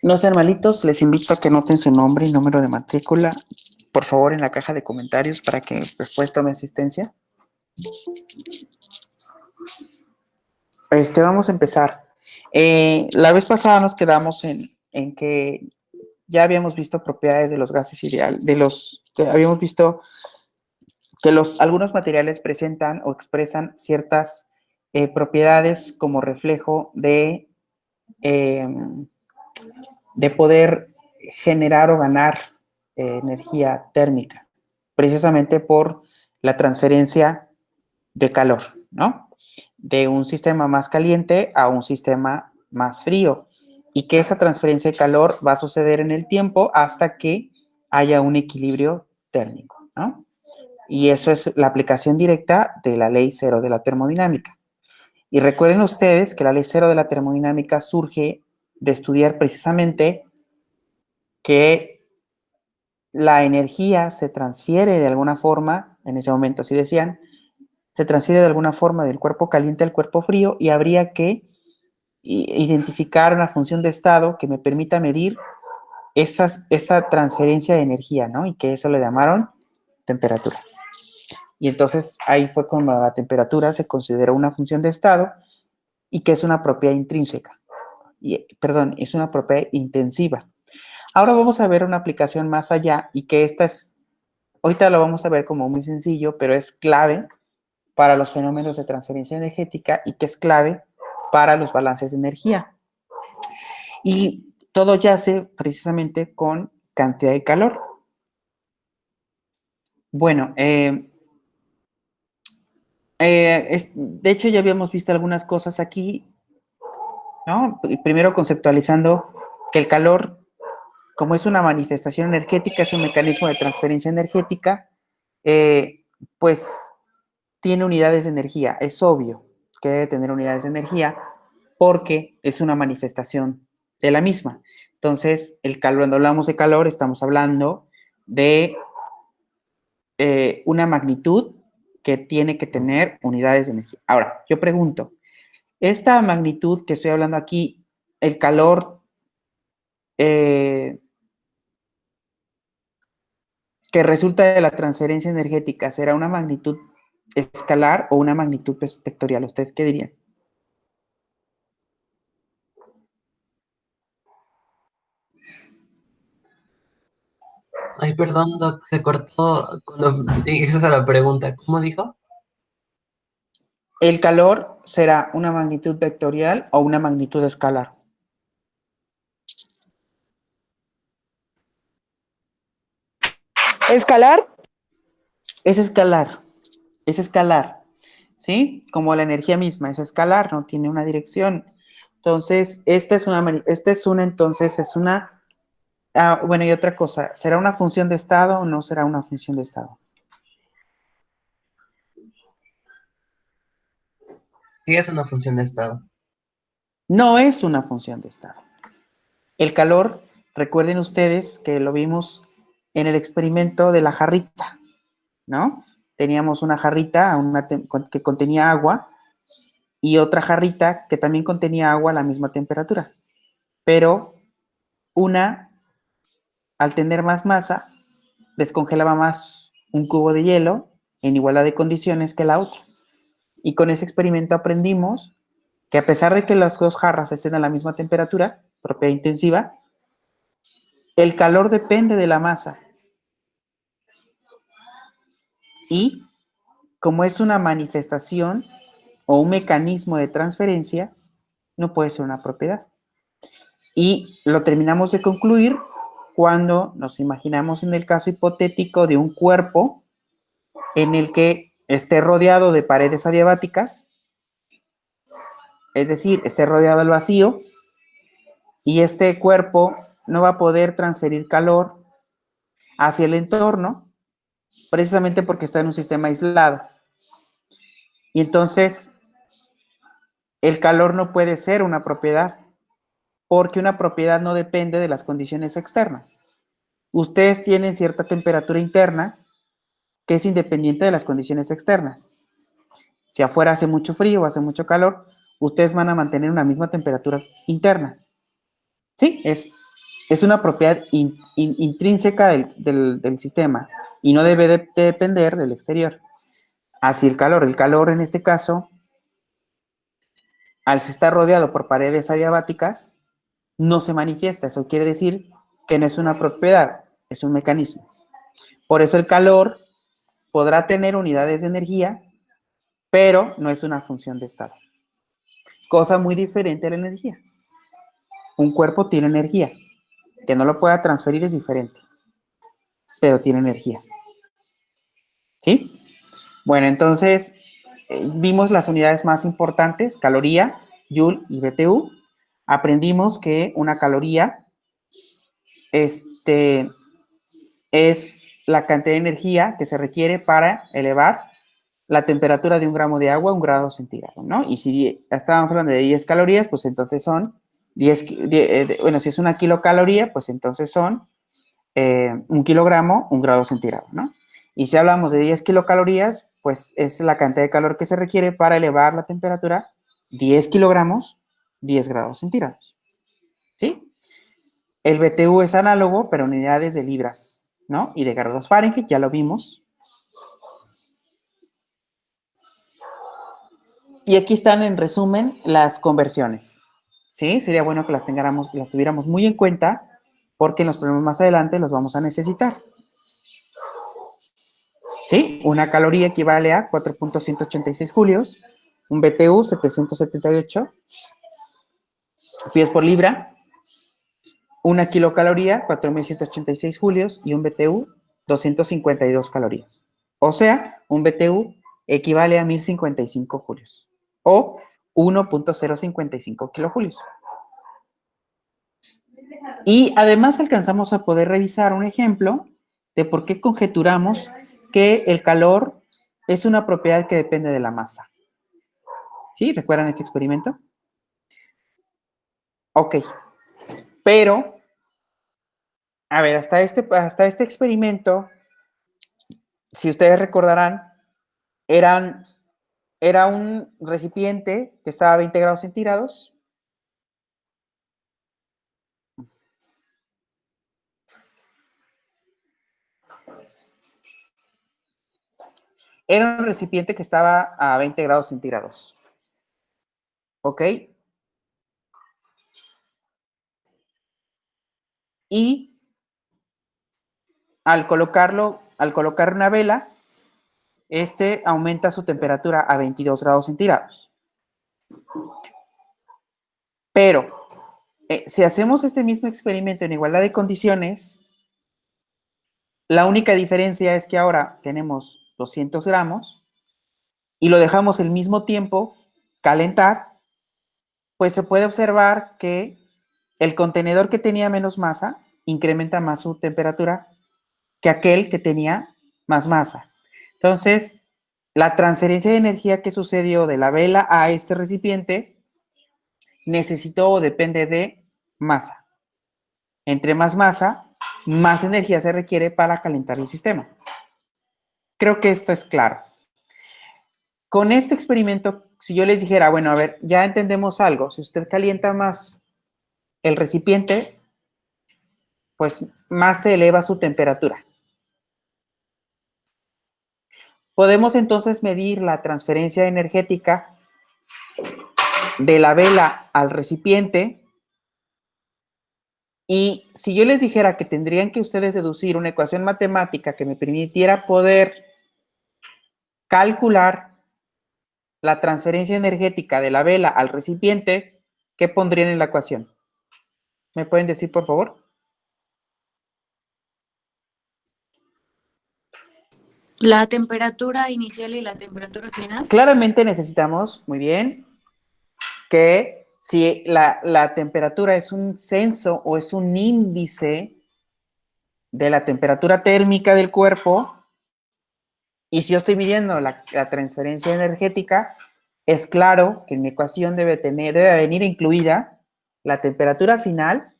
No sean malitos, les invito a que anoten su nombre y número de matrícula, por favor, en la caja de comentarios para que después tome asistencia. Vamos a empezar. La vez pasada nos quedamos en que ya habíamos visto propiedades de los gases ideales, habíamos visto que algunos materiales presentan o expresan ciertas propiedades como reflejo eh, de poder generar o ganar energía térmica, precisamente por la transferencia de calor, ¿no? De un sistema más caliente a un sistema más frío, y que esa transferencia de calor va a suceder en el tiempo hasta que haya un equilibrio térmico, ¿no? Y eso es la aplicación directa de la ley cero de la termodinámica. Y recuerden ustedes que la ley cero de la termodinámica surge de estudiar precisamente que la energía se transfiere de alguna forma, en ese momento así decían, se transfiere de alguna forma del cuerpo caliente al cuerpo frío, y habría que identificar una función de estado que me permita medir esa transferencia de energía, ¿no? Y que eso le llamaron temperatura. Y entonces ahí fue cuando la temperatura se consideró una función de estado y que es una propiedad intrínseca. Perdón, es una propiedad intensiva. Ahora vamos a ver una aplicación más allá, y que ahorita lo vamos a ver como muy sencillo, pero es clave para los fenómenos de transferencia energética y que es clave para los balances de energía. Y todo yace precisamente con cantidad de calor. Bueno, de hecho ya habíamos visto algunas cosas aquí, ¿no? Primero conceptualizando que el calor, como es una manifestación energética, es un mecanismo de transferencia energética, pues tiene unidades de energía. Es obvio que debe tener unidades de energía porque es una manifestación de la misma. Entonces, cuando hablamos de calor, estamos hablando de una magnitud que tiene que tener unidades de energía. Ahora, yo pregunto, esta magnitud que estoy hablando aquí, el calor que resulta de la transferencia energética, ¿será una magnitud escalar o una magnitud vectorial? ¿Ustedes qué dirían? Ay, perdón, Doc, se cortó cuando dijiste la pregunta. ¿Cómo dijo? ¿El calor será una magnitud vectorial o una magnitud escalar? ¿Escalar? Es escalar, es escalar, ¿sí? Como la energía misma, es escalar, no tiene una dirección. Entonces, bueno, y otra cosa, ¿será una función de estado o no será una función de estado? Sí, es una función de estado. No es una función de estado. El calor, recuerden ustedes que lo vimos en el experimento de la jarrita, ¿no? Teníamos una jarrita que contenía agua y otra jarrita que también contenía agua a la misma temperatura, pero una, al tener más masa, descongelaba más un cubo de hielo en igualdad de condiciones que la otra. Y con ese experimento aprendimos que a pesar de que las dos jarras estén a la misma temperatura, propiedad intensiva, el calor depende de la masa. Y como es una manifestación o un mecanismo de transferencia, no puede ser una propiedad. Y lo terminamos de concluir cuando nos imaginamos en el caso hipotético de un cuerpo en el que esté rodeado de paredes adiabáticas, es decir, esté rodeado del vacío, y este cuerpo no va a poder transferir calor hacia el entorno, precisamente porque está en un sistema aislado. Y entonces, el calor no puede ser una propiedad, porque una propiedad no depende de las condiciones externas. Ustedes tienen cierta temperatura interna que es independiente de las condiciones externas. Si afuera hace mucho frío o hace mucho calor, ustedes van a mantener una misma temperatura interna. Sí, es una propiedad intrínseca del sistema y no debe de depender del exterior. Así el calor en este caso, al estar rodeado por paredes adiabáticas, no se manifiesta. Eso quiere decir que no es una propiedad, es un mecanismo. Por eso el calor podrá tener unidades de energía, pero no es una función de estado. Cosa muy diferente a la energía. Un cuerpo tiene energía. Que no lo pueda transferir es diferente, pero tiene energía. ¿Sí? Bueno, entonces vimos las unidades más importantes, caloría, Joule y BTU. Aprendimos que una caloría es la cantidad de energía que se requiere para elevar la temperatura de 1 gramo de agua a 1 grado centígrado, ¿no? Y si estábamos hablando de 10 calorías, pues entonces son 10, bueno, si es una kilocaloría, pues entonces son 1 kilogramo, 1 grado centígrado, ¿no? Y si hablamos de 10 kilocalorías, pues es la cantidad de calor que se requiere para elevar la temperatura 10 kilogramos, 10 grados centígrados, ¿sí? El BTU es análogo, pero en unidades de libras, ¿no? Y de grados Fahrenheit, ya lo vimos. Y aquí están, en resumen, las conversiones, ¿sí? Sería bueno que las tuviéramos muy en cuenta, porque en los problemas más adelante los vamos a necesitar. ¿Sí? Una caloría equivale a 4.186 julios, un BTU 778 pies por libra, una kilocaloría 4.186 julios y un BTU 252 calorías. O sea, un BTU equivale a 1.055 julios o 1.055 kilojulios. Y además alcanzamos a poder revisar un ejemplo de por qué conjeturamos que el calor es una propiedad que depende de la masa. ¿Sí? ¿Recuerdan este experimento? Ok. Pero, a ver, hasta este experimento, si ustedes recordarán, era un recipiente que estaba a 20 grados centígrados. Era un recipiente que estaba a 20 grados centígrados. ¿Ok? Y al colocar una vela, aumenta su temperatura a 22 grados centígrados. Pero, si hacemos este mismo experimento en igualdad de condiciones, la única diferencia es que ahora tenemos 200 gramos y lo dejamos el mismo tiempo calentar, pues se puede observar que el contenedor que tenía menos masa incrementa más su temperatura que aquel que tenía más masa. Entonces, la transferencia de energía que sucedió de la vela a este recipiente necesitó o depende de masa. Entre más masa, más energía se requiere para calentar el sistema. Creo que esto es claro. Con este experimento, si yo les dijera, bueno, a ver, ya entendemos algo, si usted calienta más el recipiente, pues más se eleva su temperatura. Podemos entonces medir la transferencia energética de la vela al recipiente y si yo les dijera que tendrían que ustedes deducir una ecuación matemática que me permitiera poder calcular la transferencia energética de la vela al recipiente, ¿qué pondrían en la ecuación? ¿Me pueden decir, por favor? La temperatura inicial y la temperatura final. Claramente necesitamos, muy bien, que si la temperatura es un censo o es un índice de la temperatura térmica del cuerpo, y si yo estoy midiendo la transferencia energética, es claro que en mi ecuación debe venir incluida la temperatura final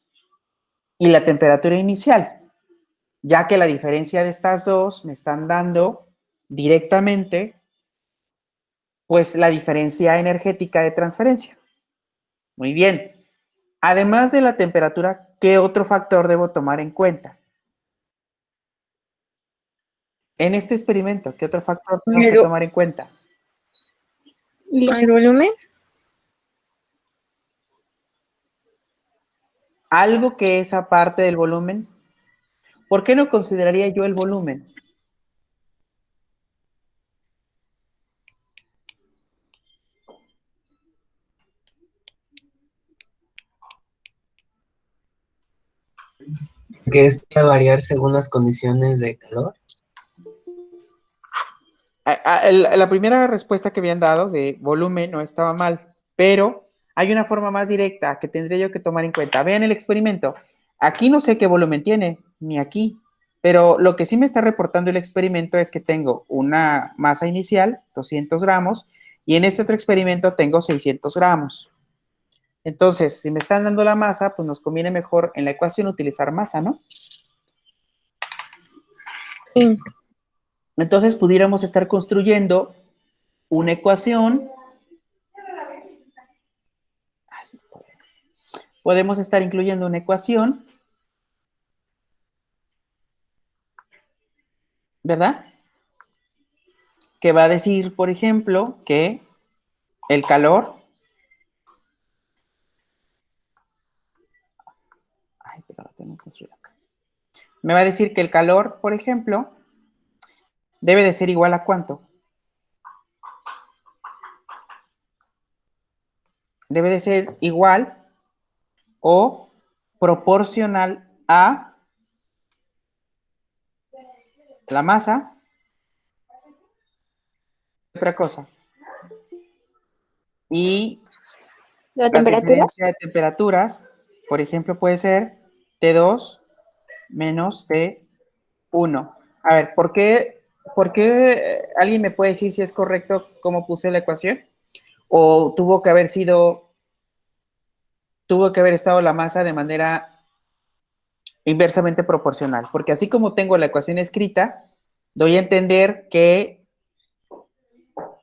y la temperatura inicial, ya que la diferencia de estas dos me están dando directamente, pues, la diferencia energética de transferencia. Muy bien. Además de la temperatura, ¿qué otro factor debo tomar en cuenta? En este experimento, ¿qué otro factor tengo que El, tomar en cuenta? el volumen. Algo que es aparte del volumen. ¿Por qué no consideraría yo el volumen? Que es que variar según las condiciones de calor. La primera respuesta que habían dado de volumen no estaba mal, pero hay una forma más directa que tendría yo que tomar en cuenta. Vean el experimento. Aquí no sé qué volumen tiene, ni aquí, pero lo que sí me está reportando el experimento es que tengo una masa inicial, 200 gramos, y en este otro experimento tengo 600 gramos. Entonces, si me están dando la masa, pues nos conviene mejor en la ecuación utilizar masa, ¿no? Sí. Entonces, pudiéramos estar construyendo una ecuación. Podemos estar incluyendo una ecuación, ¿verdad? Que va a decir, por ejemplo, que el calor. Ay, pero lo tengo que construir acá. Me va a decir que el calor, por ejemplo, debe de ser igual a ¿cuánto? Debe de ser igual o proporcional a la masa. Otra cosa. Y ¿La la temperatura? diferencia de temperaturas, por ejemplo, puede ser T2 menos T1. A ver, ¿por qué alguien me puede decir si es correcto cómo puse la ecuación? ¿O tuvo que haber estado la masa de manera inversamente proporcional? Porque así como tengo la ecuación escrita, doy a entender que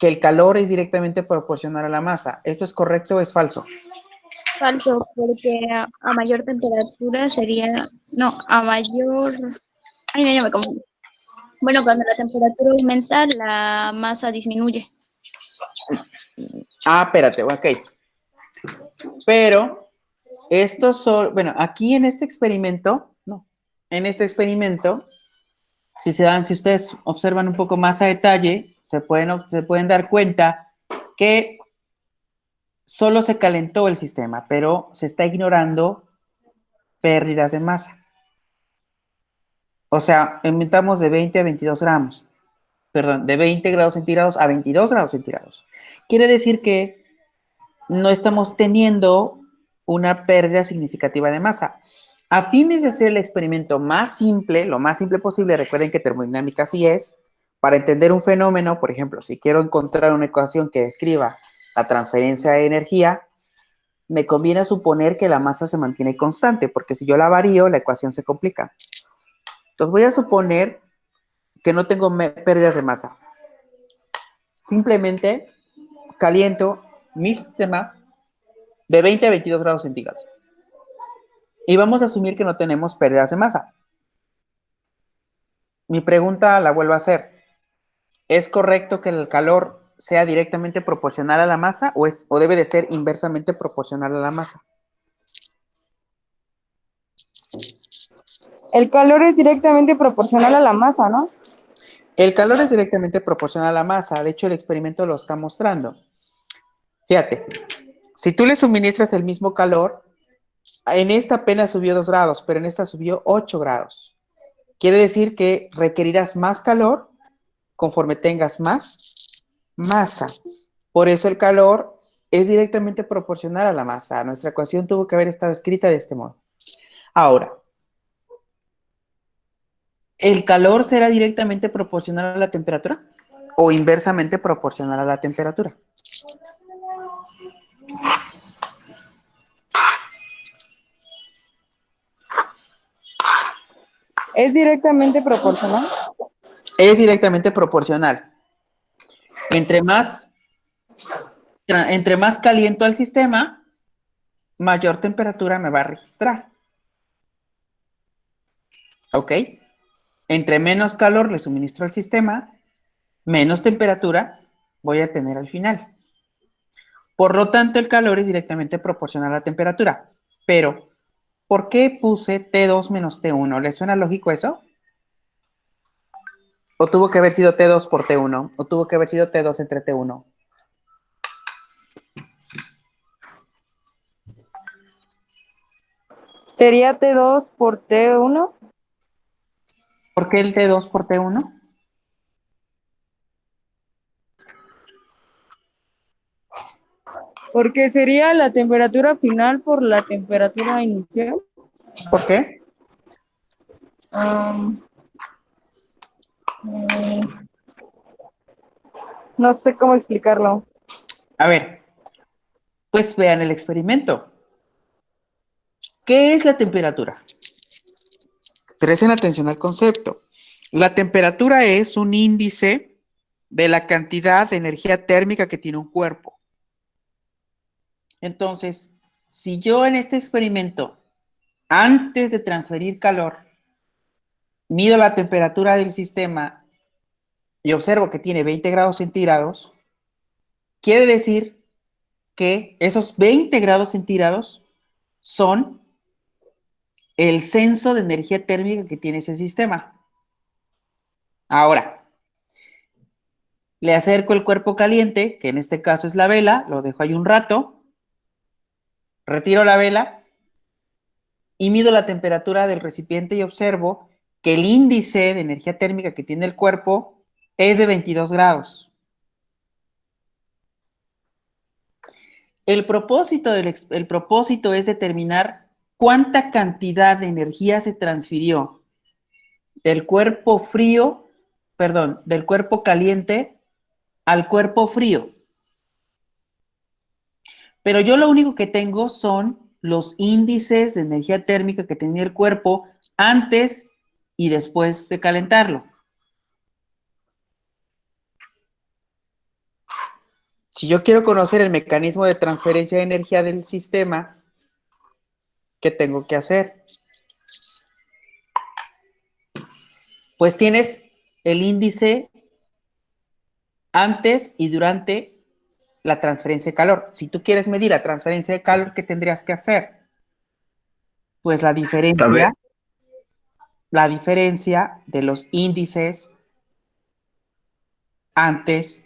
el calor es directamente proporcional a la masa. ¿Esto es correcto o es falso? Falso, porque a mayor temperatura sería, no, a mayor, ay, no, ya me confundí. Bueno, cuando la temperatura aumenta, la masa disminuye. Ah, espérate, ok. Pero estos son, bueno, aquí en este experimento, no, en este experimento, si ustedes observan un poco más a detalle, se pueden dar cuenta que solo se calentó el sistema, pero se está ignorando pérdidas de masa. O sea, aumentamos de 20 a 22 gramos. Perdón, de 20 grados centígrados a 22 grados centígrados. Quiere decir que no estamos teniendo una pérdida significativa de masa. A fines de hacer el experimento más simple, lo más simple posible, recuerden que termodinámica así es, para entender un fenómeno, por ejemplo, si quiero encontrar una ecuación que describa la transferencia de energía, me conviene suponer que la masa se mantiene constante, porque si yo la varío, la ecuación se complica. Entonces voy a suponer que no tengo pérdidas de masa. Simplemente caliento mi sistema de 20 a 22 grados centígrados. Y vamos a asumir que no tenemos pérdidas de masa. Mi pregunta la vuelvo a hacer. ¿Es correcto que el calor sea directamente proporcional a la masa o debe de ser inversamente proporcional a la masa? El calor es directamente proporcional a la masa, ¿no? El calor es directamente proporcional a la masa. De hecho, el experimento lo está mostrando. Fíjate, si tú le suministras el mismo calor, en esta apenas subió 2 grados, pero en esta subió 8 grados. Quiere decir que requerirás más calor conforme tengas más masa. Por eso el calor es directamente proporcional a la masa. Nuestra ecuación tuvo que haber estado escrita de este modo. Ahora, ¿el calor será directamente proporcional a la temperatura o inversamente proporcional a la temperatura? Es directamente proporcional. Es directamente proporcional. Entre más caliento al sistema, mayor temperatura me va a registrar. ¿Ok? Entre menos calor le suministro al sistema, menos temperatura voy a tener al final. Por lo tanto, el calor es directamente proporcional a la temperatura. Pero, ¿por qué puse T2 menos T1? ¿Le suena lógico eso? ¿O tuvo que haber sido T2 por T1? ¿O tuvo que haber sido T2 entre T1? ¿Sería T2 por T1? ¿Por qué el T2 por T1? Porque sería la temperatura final por la temperatura inicial. ¿Por qué? Am, mm, no sé cómo explicarlo. A ver, pues vean el experimento. ¿Qué es la temperatura? Presten atención al concepto. La temperatura es un índice de la cantidad de energía térmica que tiene un cuerpo. Entonces, si yo en este experimento, antes de transferir calor, mido la temperatura del sistema y observo que tiene 20 grados centígrados, quiere decir que esos 20 grados centígrados son el censo de energía térmica que tiene ese sistema. Ahora, le acerco el cuerpo caliente, que en este caso es la vela, lo dejo ahí un rato, retiro la vela y mido la temperatura del recipiente y observo que el índice de energía térmica que tiene el cuerpo es de 22 grados. El propósito es determinar cuánta cantidad de energía se transfirió del cuerpo del cuerpo caliente al cuerpo frío. Pero yo lo único que tengo son los índices de energía térmica que tenía el cuerpo antes y después de calentarlo. Si yo quiero conocer el mecanismo de transferencia de energía del sistema, ¿qué tengo que hacer? Pues tienes el índice antes y durante la transferencia de calor. Si tú quieres medir la transferencia de calor, ¿qué tendrías que hacer? Pues la diferencia de los índices antes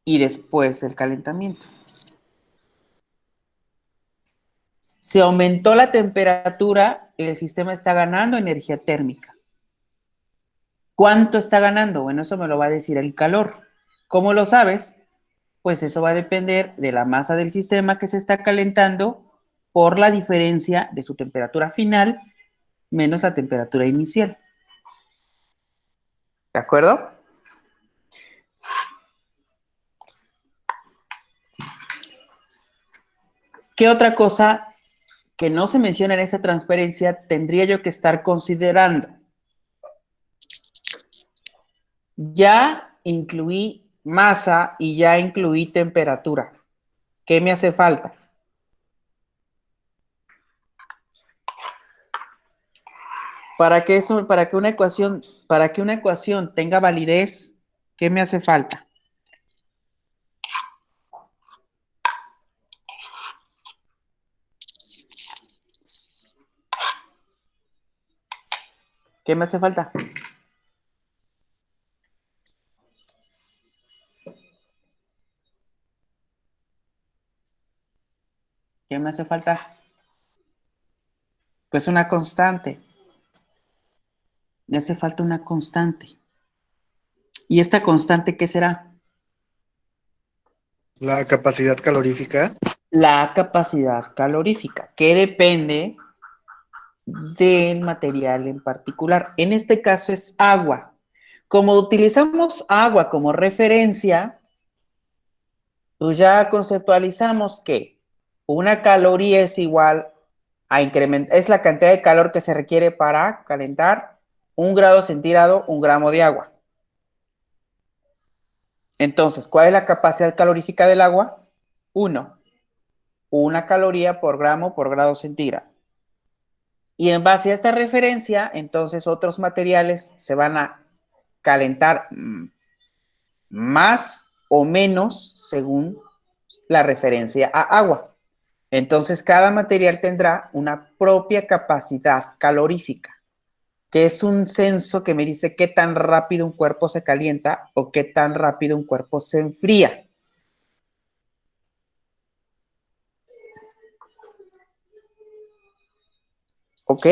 y después del calentamiento. Si aumentó la temperatura, el sistema está ganando energía térmica. ¿Cuánto está ganando? Bueno, eso me lo va a decir el calor. ¿Cómo lo sabes? Pues eso va a depender de la masa del sistema que se está calentando por la diferencia de su temperatura final menos la temperatura inicial. ¿De acuerdo? ¿Qué otra cosa que no se menciona en esta transferencia tendría yo que estar considerando? Ya incluí masa y ya incluí temperatura. ¿Qué me hace falta? Para que una ecuación tenga validez, ¿qué me hace falta? ¿Qué me hace falta? ¿Qué me hace falta? Pues una constante. Me hace falta una constante. ¿Y esta constante qué será? La capacidad calorífica. La capacidad calorífica, que depende del material en particular. En este caso es agua. Como utilizamos agua como referencia, pues ya conceptualizamos que una caloría es igual a incrementar, es la cantidad de calor que se requiere para calentar 1 grado centígrado, 1 gramo de agua. Entonces, ¿cuál es la capacidad calorífica del agua? 1. 1 caloría por gramo por grado centígrado. Y en base a esta referencia, entonces otros materiales se van a calentar más o menos según la referencia a agua. Entonces, cada material tendrá una propia capacidad calorífica, que es un censo que me dice qué tan rápido un cuerpo se calienta o qué tan rápido un cuerpo se enfría. ¿Ok?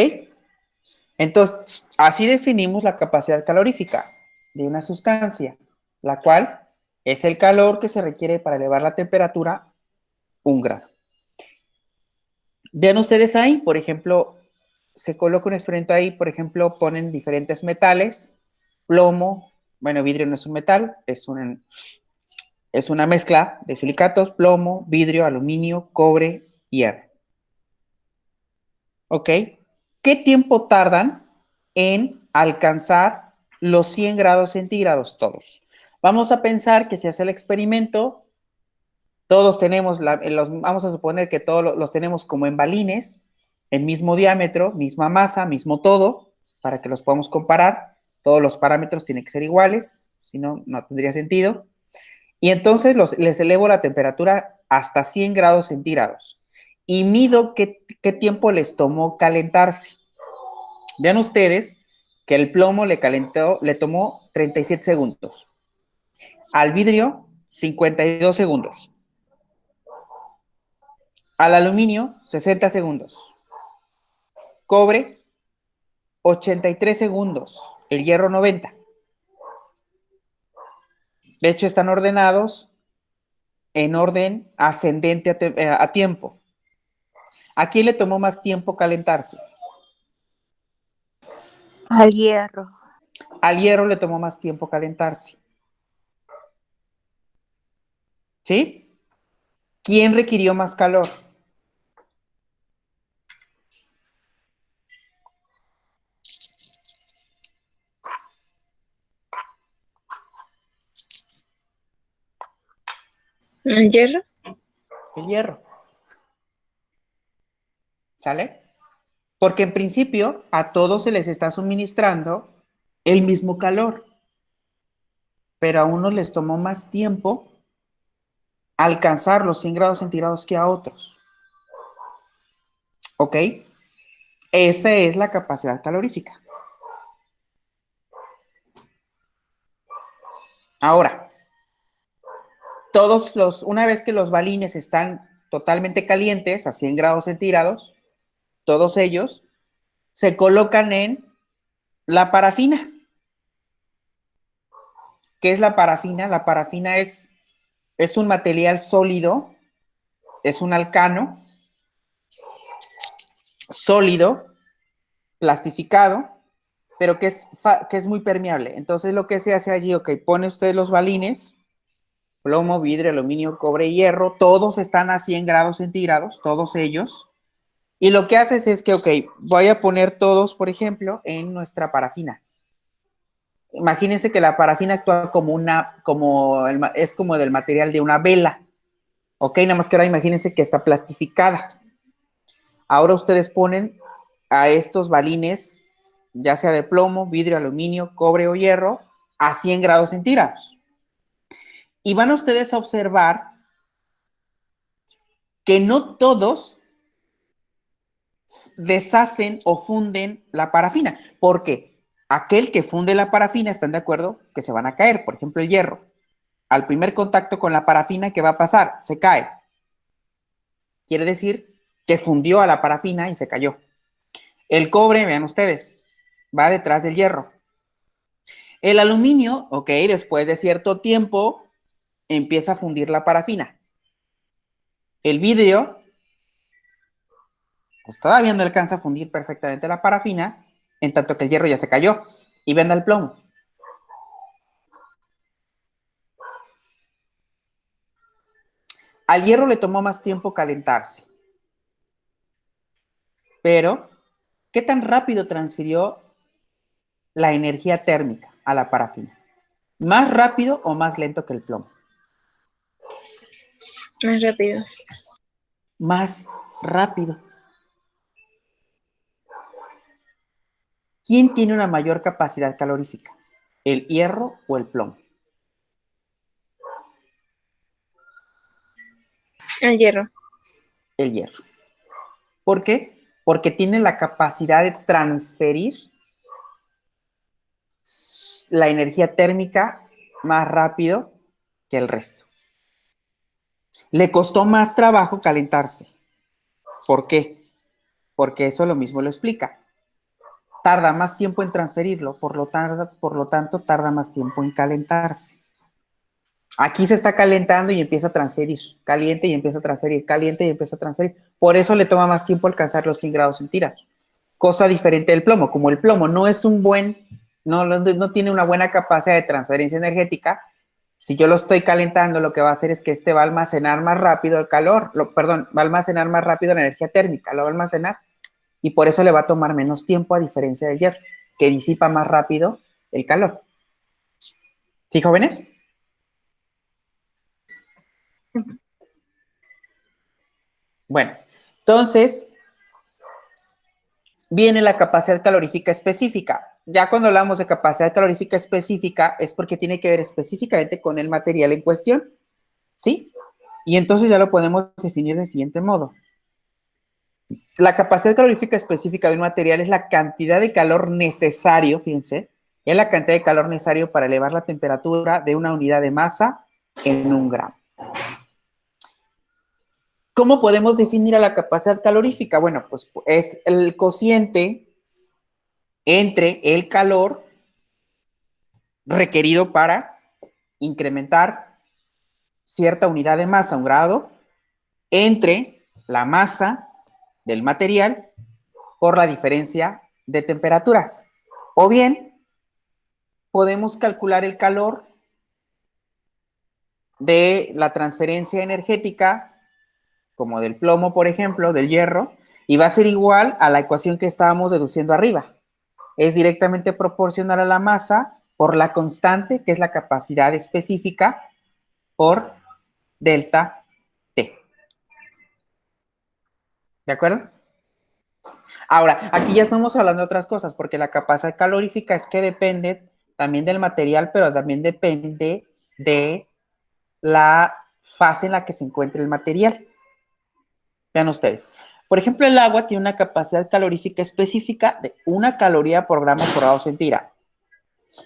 Entonces, así definimos la capacidad calorífica de una sustancia, la cual es el calor que se requiere para elevar la temperatura 1 grado. Vean ustedes ahí, por ejemplo, se coloca un experimento ahí, por ejemplo, ponen diferentes metales, plomo, bueno, vidrio no es un metal, es una mezcla de silicatos, plomo, vidrio, aluminio, cobre, hierro. ¿Ok? ¿Qué tiempo tardan en alcanzar los 100 grados centígrados todos? Vamos a pensar que se hace el experimento, todos tenemos, vamos a suponer que todos los tenemos como en balines, el mismo diámetro, misma masa, mismo todo, para que los podamos comparar. Todos los parámetros tienen que ser iguales, si no, no tendría sentido. Y entonces les elevo la temperatura hasta 100 grados centígrados y mido qué tiempo les tomó calentarse. Vean ustedes que el plomo le tomó 37 segundos. Al vidrio, 52 segundos. Al aluminio, 60 segundos. Cobre, 83 segundos. El hierro, 90. De hecho, están ordenados en orden ascendente a tiempo. ¿A quién le tomó más tiempo calentarse? Al hierro. Al hierro le tomó más tiempo calentarse. ¿Sí? ¿Quién requirió más calor? ¿El hierro? El hierro. ¿Sale? Porque en principio a todos se les está suministrando el mismo calor, pero a unos les tomó más tiempo alcanzar los 100 grados centígrados que a otros. ¿Ok? Esa es la capacidad calorífica. Ahora, una vez que los balines están totalmente calientes, a 100 grados centígrados, todos ellos se colocan en la parafina. ¿Qué es la parafina? La parafina es un material sólido, es un alcano sólido, plastificado, pero que es muy permeable. Entonces lo que se hace allí, ok, pone usted los balines, plomo, vidrio, aluminio, cobre, hierro, todos están a 100 grados centígrados, todos ellos. Y lo que haces es que, ok, voy a poner todos, por ejemplo, en nuestra parafina. Imagínense que la parafina actúa es como del material de una vela. Ok, nada más que ahora imagínense que está plastificada. Ahora ustedes ponen a estos balines, ya sea de plomo, vidrio, aluminio, cobre o hierro, a 100 grados centígrados. Y van ustedes a observar que no todos deshacen o funden la parafina. ¿Por qué? Aquel que funde la parafina, ¿están de acuerdo? Que se van a caer. Por ejemplo, el hierro. Al primer contacto con la parafina, ¿qué va a pasar? Se cae. Quiere decir que fundió a la parafina y se cayó. El cobre, vean ustedes, va detrás del hierro. El aluminio, ok, después de cierto tiempo, empieza a fundir la parafina. El vidrio, pues todavía no alcanza a fundir perfectamente la parafina, en tanto que el hierro ya se cayó. Y ven al plomo. Al hierro le tomó más tiempo calentarse. Pero, ¿qué tan rápido transfirió la energía térmica a la parafina? ¿Más rápido o más lento que el plomo? Más rápido. más rápido. ¿Quién tiene una mayor capacidad calorífica? ¿El hierro o el plomo? El hierro. El hierro. ¿Por qué? Porque tiene la capacidad de transferir la energía térmica más rápido que el resto. Le costó más trabajo calentarse. ¿Por qué? Porque eso lo mismo lo explica. Tarda más tiempo en transferirlo, por lo tanto, tarda más tiempo en calentarse. Aquí se está calentando y empieza a transferir. Caliente y empieza a transferir. Caliente y empieza a transferir. Por eso le toma más tiempo alcanzar los 100 grados centígrados. Cosa diferente del plomo. Como el plomo no es un buen, no tiene una buena capacidad de transferencia energética, si yo lo estoy calentando, lo que va a hacer es que este va a almacenar más rápido el calor, va a almacenar más rápido la energía térmica, lo va a almacenar y por eso le va a tomar menos tiempo a diferencia del hierro, que disipa más rápido el calor. ¿Sí, jóvenes? Bueno, entonces viene la capacidad calorífica específica. Ya cuando hablamos de capacidad calorífica específica es porque tiene que ver específicamente con el material en cuestión, ¿sí? Y entonces ya lo podemos definir del siguiente modo. La capacidad calorífica específica de un material es la cantidad de calor necesario, fíjense, es la cantidad de calor necesario para elevar la temperatura de una unidad de masa en 1 gramo. ¿Cómo podemos definir a la capacidad calorífica? Bueno, pues es el cociente entre el calor requerido para incrementar cierta unidad de masa, 1 grado, entre la masa del material por la diferencia de temperaturas. O bien, podemos calcular el calor de la transferencia energética, como del plomo, por ejemplo, del hierro, y va a ser igual a la ecuación que estábamos deduciendo arriba. Es directamente proporcional a la masa por la constante, que es la capacidad específica, por delta T. ¿De acuerdo? Ahora, aquí ya estamos hablando de otras cosas, porque la capacidad calorífica es que depende también del material, pero también depende de la fase en la que se encuentre el material. Vean ustedes. Por ejemplo, el agua tiene una capacidad calorífica específica de 1 caloría por gramo por grado centígrado.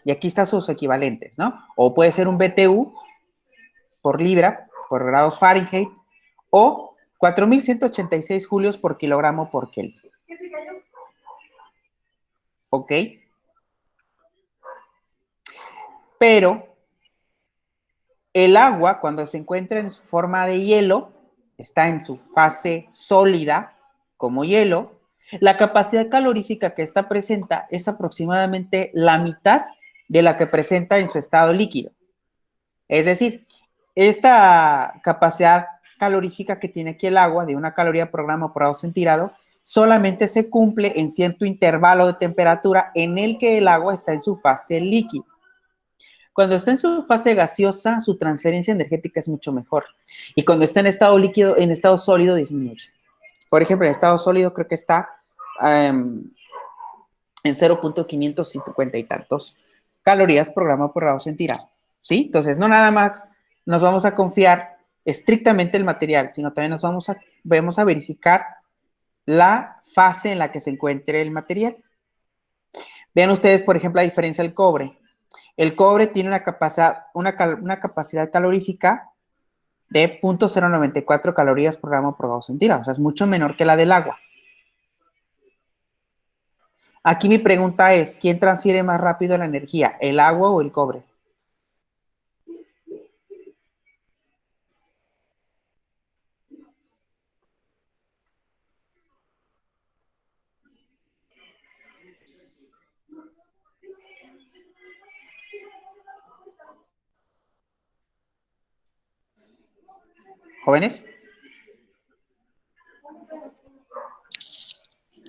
Y aquí están sus equivalentes, ¿no? O puede ser un BTU por libra, por grados Fahrenheit, o 4.186 julios por kilogramo por Kelvin. ¿Ok? Pero el agua, cuando se encuentra en su forma de hielo, está en su fase sólida, como hielo, la capacidad calorífica que esta presenta es aproximadamente la mitad de la que presenta en su estado líquido. Es decir, esta capacidad calorífica que tiene aquí el agua, de 1 caloría por gramo por grado centígrado, solamente se cumple en cierto intervalo de temperatura en el que el agua está en su fase líquida. Cuando está en su fase gaseosa, su transferencia energética es mucho mejor. Y cuando está en estado líquido, en estado sólido, disminuye. Por ejemplo, en estado sólido creo que está en 0.550 y tantos calorías por gramo por grado centígrado. ¿Sí? Entonces, no nada más nos vamos a confiar estrictamente el material, sino también vamos a verificar la fase en la que se encuentre el material. Vean ustedes, por ejemplo, la diferencia del cobre. El cobre tiene una capacidad calorífica de 0.094 calorías por gramo por grado centígrado. O sea, es mucho menor que la del agua. Aquí mi pregunta es, ¿quién transfiere más rápido la energía, el agua o el cobre? ¿Jóvenes?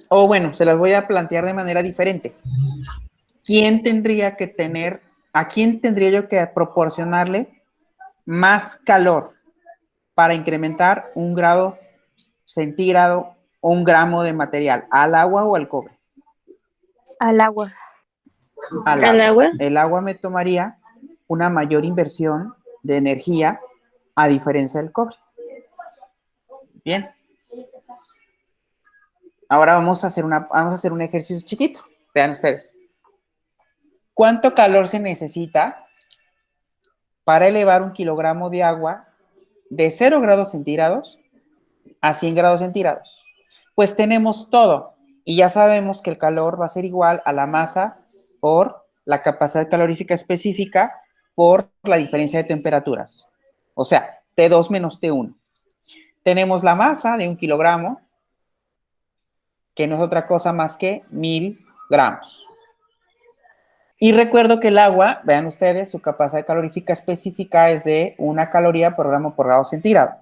O bueno, se las voy a plantear de manera diferente. ¿A quién tendría yo que proporcionarle más calor para incrementar 1 grado centígrado un gramo de material? ¿Al agua o al cobre? Al agua. Al ¿Al agua. agua? El agua me tomaría una mayor inversión de energía a diferencia del cobre. Bien. Ahora vamos a hacer un ejercicio chiquito. Vean ustedes. ¿Cuánto calor se necesita para elevar 1 kilogramo de agua de 0 grados centígrados a 100 grados centígrados? Pues tenemos todo y ya sabemos que el calor va a ser igual a la masa por la capacidad calorífica específica por la diferencia de temperaturas. O sea, T2 menos T1. Tenemos la masa de 1 kilogramo, que no es otra cosa más que 1000 gramos. Y recuerdo que el agua, vean ustedes, su capacidad calorífica específica es de 1 caloría por gramo por grado centígrado.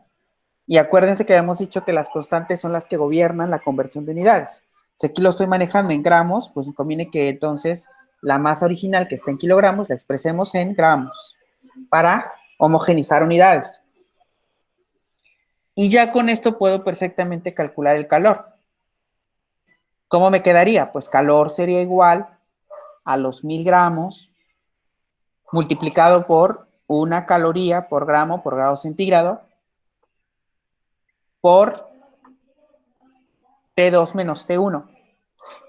Y acuérdense que habíamos dicho que las constantes son las que gobiernan la conversión de unidades. Si aquí lo estoy manejando en gramos, pues conviene que entonces la masa original que está en kilogramos la expresemos en gramos para homogenizar unidades. Y ya con esto puedo perfectamente calcular el calor. ¿Cómo me quedaría? Pues calor sería igual a los 1000 gramos multiplicado por 1 caloría por grado centígrado por T2 menos T1.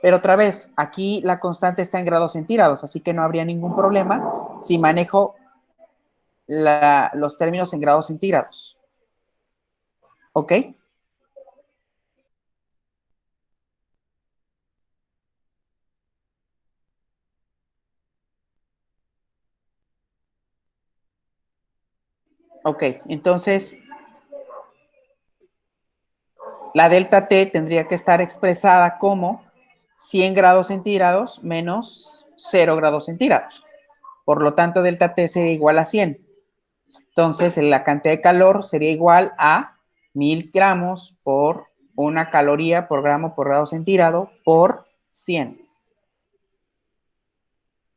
Pero otra vez, aquí la constante está en grados centígrados, así que no habría ningún problema si manejo los términos en grados centígrados. ¿Ok? Ok, entonces la delta T tendría que estar expresada como 100 grados centígrados menos 0 grados centígrados. Por lo tanto, delta T sería igual a 100. Entonces, la cantidad de calor sería igual a 1000 gramos por 1 caloría por grado centígrado por 100.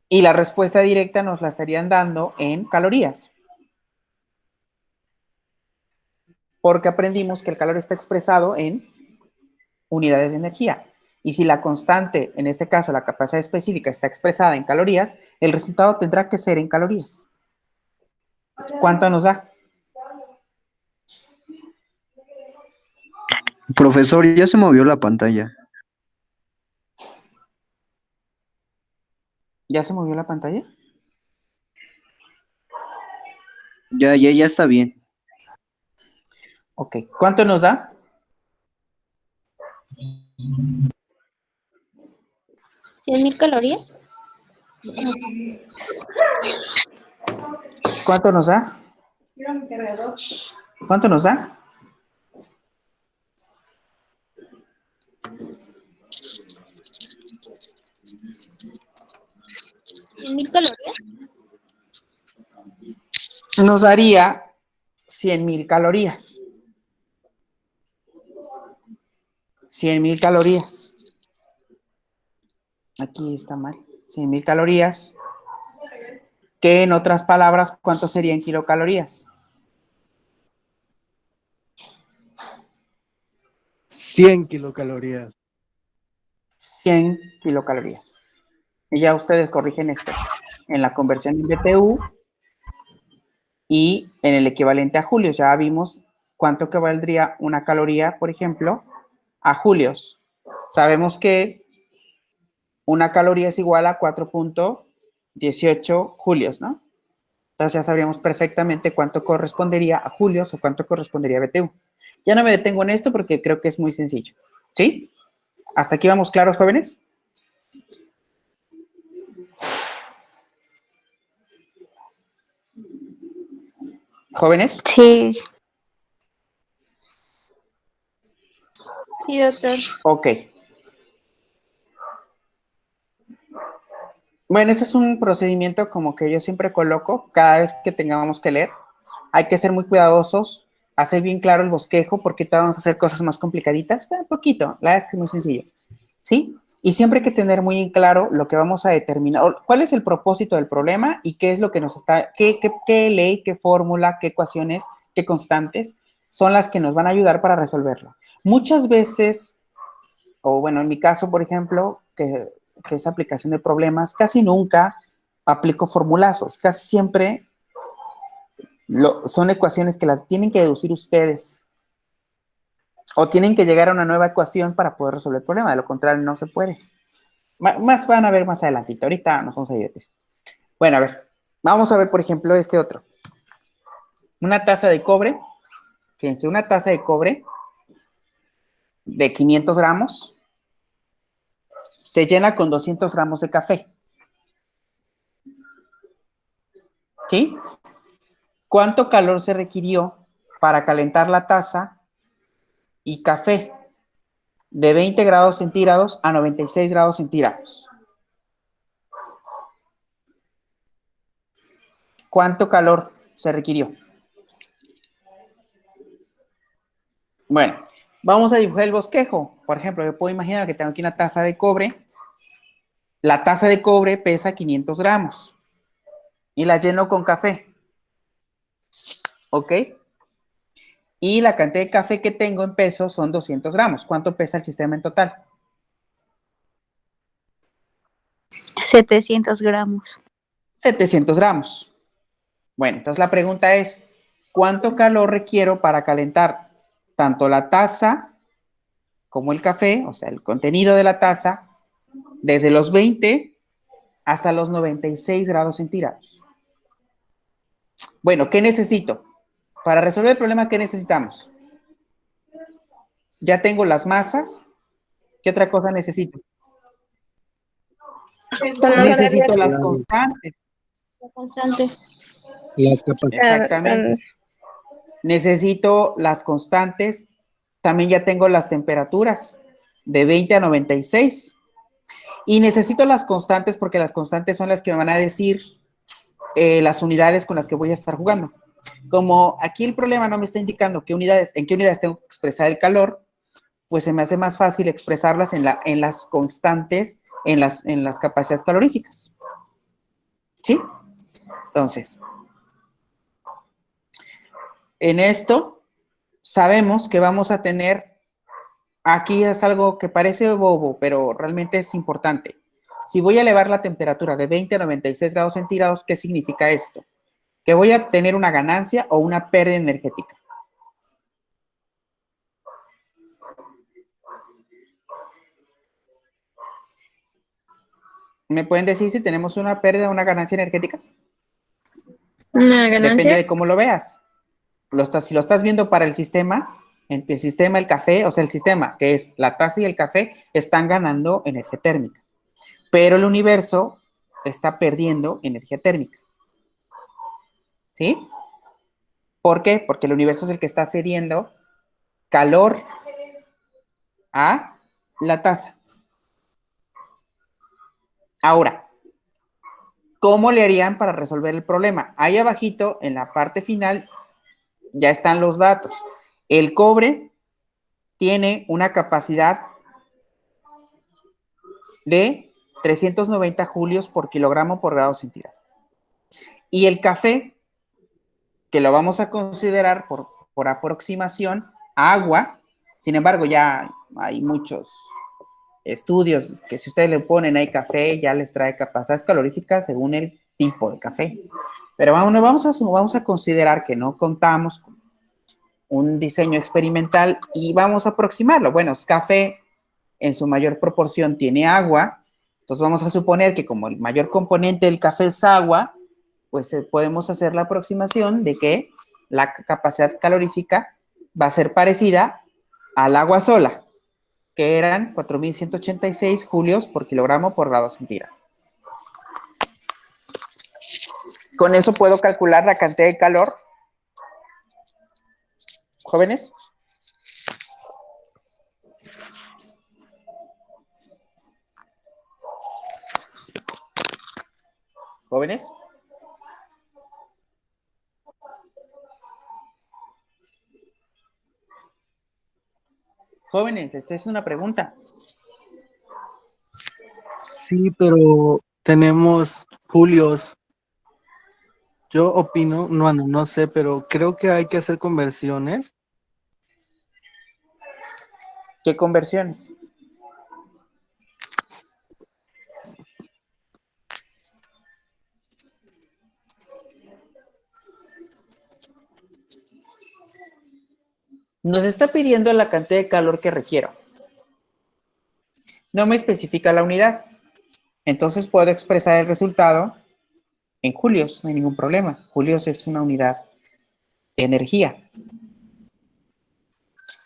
Y la respuesta directa nos la estarían dando en calorías. Porque aprendimos que el calor está expresado en unidades de energía. Y si la constante, en este caso la capacidad específica, está expresada en calorías, el resultado tendrá que ser en calorías. ¿Cuánto nos da? Profesor, ya se movió la pantalla. ¿Ya se movió la pantalla? Ya está bien. Ok. ¿Cuánto nos da? ¿100.000 calorías? ¿Cuánto nos da? ¿Cuánto nos da? ¿100.000 calorías? Nos daría 100.000 calorías. 100.000 calorías. Aquí está mal. 100.000 calorías. Que en otras palabras, ¿cuánto serían kilocalorías? 100 kilocalorías. 100 kilocalorías. Y ya ustedes corrigen esto en la conversión en BTU y en el equivalente a julios. Ya vimos cuánto que valdría 1 caloría, por ejemplo, a julios. Sabemos que 1 caloría es igual a 4.18 julios, ¿no? Entonces ya sabríamos perfectamente cuánto correspondería a julios o cuánto correspondería a BTU. Ya no me detengo en esto porque creo que es muy sencillo. ¿Sí? ¿Hasta aquí vamos claros, jóvenes? ¿Jóvenes? Sí. Sí, doctor. Ok. Bueno, este es un procedimiento como que yo siempre coloco cada vez que tengamos que leer. Hay que ser muy cuidadosos, hacer bien claro el bosquejo, porque te vamos a hacer cosas más complicaditas. Un poquito, la verdad es que es muy sencillo. ¿Sí? Y siempre hay que tener muy en claro lo que vamos a determinar, cuál es el propósito del problema y qué es lo que nos está, qué ley, qué fórmula, qué ecuaciones, qué constantes son las que nos van a ayudar para resolverlo. Muchas veces, o bueno, en mi caso, por ejemplo, que es aplicación de problemas, casi nunca aplico formulazos, casi siempre son ecuaciones que las tienen que deducir ustedes o tienen que llegar a una nueva ecuación para poder resolver el problema, de lo contrario no se puede. Más van a ver más adelantito, ahorita nos vamos a divertir. Bueno, a ver, vamos a ver, por ejemplo, este otro. Una taza de cobre, fíjense, una taza de cobre de 500 gramos se llena con 200 gramos de café. ¿Sí? ¿Cuánto calor se requirió para calentar la taza y café de 20 grados centígrados a 96 grados centígrados? ¿Cuánto calor se requirió? Bueno, vamos a dibujar el bosquejo. Por ejemplo, yo puedo imaginar que tengo aquí una taza de cobre. La taza de cobre pesa 500 gramos y la lleno con café. ¿Ok? Y la cantidad de café que tengo en pesos son 200 gramos. ¿Cuánto pesa el sistema en total? 700 gramos. 700 gramos. Bueno, entonces la pregunta es, ¿cuánto calor requiero para calentar tanto la taza como el café, o sea, el contenido de la taza, desde los 20 hasta los 96 grados centígrados? Bueno, ¿qué necesito? Para resolver el problema, ¿qué necesitamos? Ya tengo las masas. ¿Qué otra cosa necesito? Necesito las constantes. Constantes. La capacidad. Exactamente. Necesito las constantes. También ya tengo las temperaturas de 20 a 96. Y necesito las constantes porque las constantes son las que me van a decir las unidades con las que voy a estar jugando. Como aquí el problema no me está indicando en qué unidades tengo que expresar el calor, pues se me hace más fácil expresarlas en las constantes, en las capacidades caloríficas. ¿Sí? Entonces, en esto sabemos que vamos a tener, aquí es algo que parece bobo, pero realmente es importante. Si voy a elevar la temperatura de 20 a 96 grados centígrados, ¿qué significa esto? Que voy a tener una ganancia o una pérdida energética. ¿Me pueden decir si tenemos una pérdida o una ganancia energética? Una Depende ganancia. de cómo lo veas. Si lo estás viendo para el sistema, entre el sistema y el café, o sea, el sistema, que es la taza y el café, están ganando energía térmica. Pero el universo está perdiendo energía térmica. ¿Sí? ¿Por qué? Porque el universo es el que está cediendo calor a la taza. Ahora, ¿cómo le harían para resolver el problema? Ahí abajito, en la parte final, ya están los datos. El cobre tiene una capacidad de 390 julios por kilogramo por grado centígrado. Y el café, que lo vamos a considerar por aproximación, agua, sin embargo ya hay muchos estudios que si ustedes le ponen ahí café, ya les trae capacidades caloríficas según el tipo de café. Pero vamos a considerar que no contamos con un diseño experimental y vamos a aproximarlo. Bueno, es café en su mayor proporción tiene agua, entonces vamos a suponer que como el mayor componente del café es agua, pues podemos hacer la aproximación de que la capacidad calorífica va a ser parecida al agua sola, que eran 4.186 julios por kilogramo por grado centígrado. Con eso puedo calcular la cantidad de calor. ¿Jóvenes? ¿Jóvenes? Jóvenes, esto es una pregunta. Sí, pero tenemos julios. Yo opino, no sé, pero creo que hay que hacer conversiones ¿Qué conversiones? Nos está pidiendo la cantidad de calor que requiero. No me especifica la unidad. Entonces puedo expresar el resultado en julios, no hay ningún problema. Julios es una unidad de energía.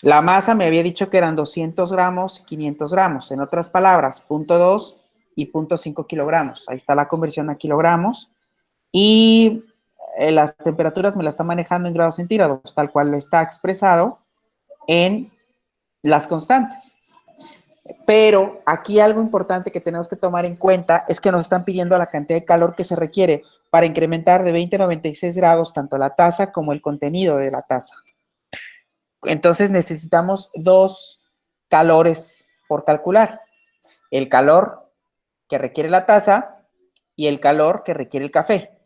La masa me había dicho que eran 200 gramos y 500 gramos. En otras palabras, 0.2 y 0.5 kilogramos. Ahí está la conversión a kilogramos. Y las temperaturas me las está manejando en grados centígrados, tal cual está expresado en las constantes. Pero aquí algo importante que tenemos que tomar en cuenta es que nos están pidiendo la cantidad de calor que se requiere para incrementar de 20 a 96 grados tanto la taza como el contenido de la taza. Entonces necesitamos dos calores por calcular. El calor que requiere la taza y el calor que requiere el café.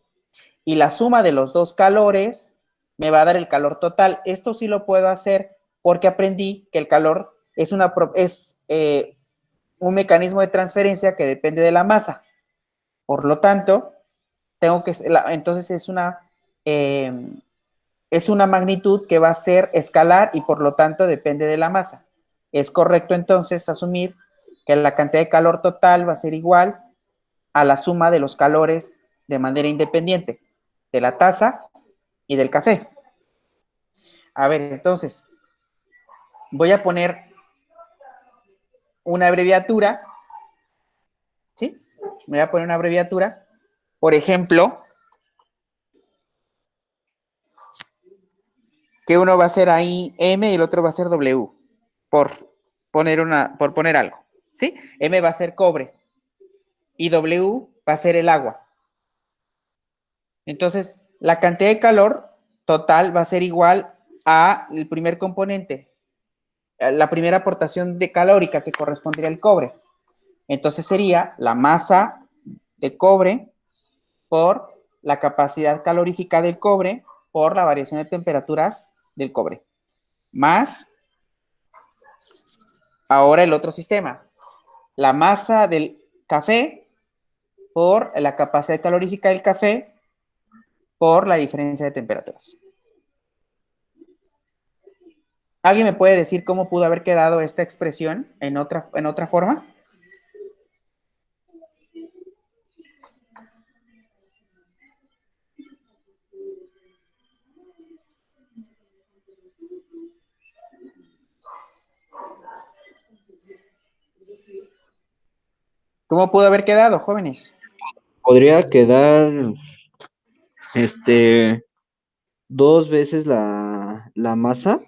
Y la suma de los dos calores me va a dar el calor total. Esto sí lo puedo hacer porque aprendí que el calor es un mecanismo de transferencia que depende de la masa. Por lo tanto, entonces es una magnitud que va a ser escalar y por lo tanto depende de la masa. Es correcto entonces asumir que la cantidad de calor total va a ser igual a la suma de los calores de manera independiente, de la taza y del café. A ver, entonces, voy a poner una abreviatura, ¿sí? Voy a poner una abreviatura. Por ejemplo, que uno va a ser ahí M y el otro va a ser W, por poner algo, ¿sí? M va a ser cobre y W va a ser el agua. Entonces, la cantidad de calor total va a ser igual al primer componente, la primera aportación de calórica que correspondería al cobre. Entonces sería la masa de cobre por la capacidad calorífica del cobre por la variación de temperaturas del cobre. Más, ahora el otro sistema, la masa del café por la capacidad calorífica del café por la diferencia de temperaturas. ¿Alguien me puede decir cómo pudo haber quedado esta expresión en otra forma? ¿Cómo pudo haber quedado, jóvenes? Podría quedar, dos veces la masa.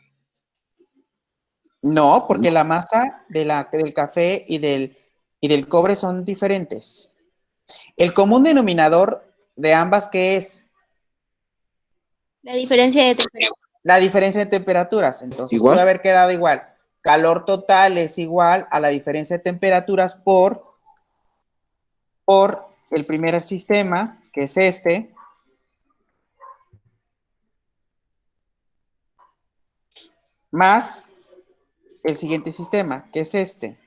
No, porque la masa del café y del cobre son diferentes. El común denominador de ambas, ¿qué es? La diferencia de temperatura. La diferencia de temperaturas. Entonces, Igual. puede haber quedado igual. Calor total es igual a la diferencia de temperaturas por el primer sistema, que es este, más el siguiente sistema, que es este.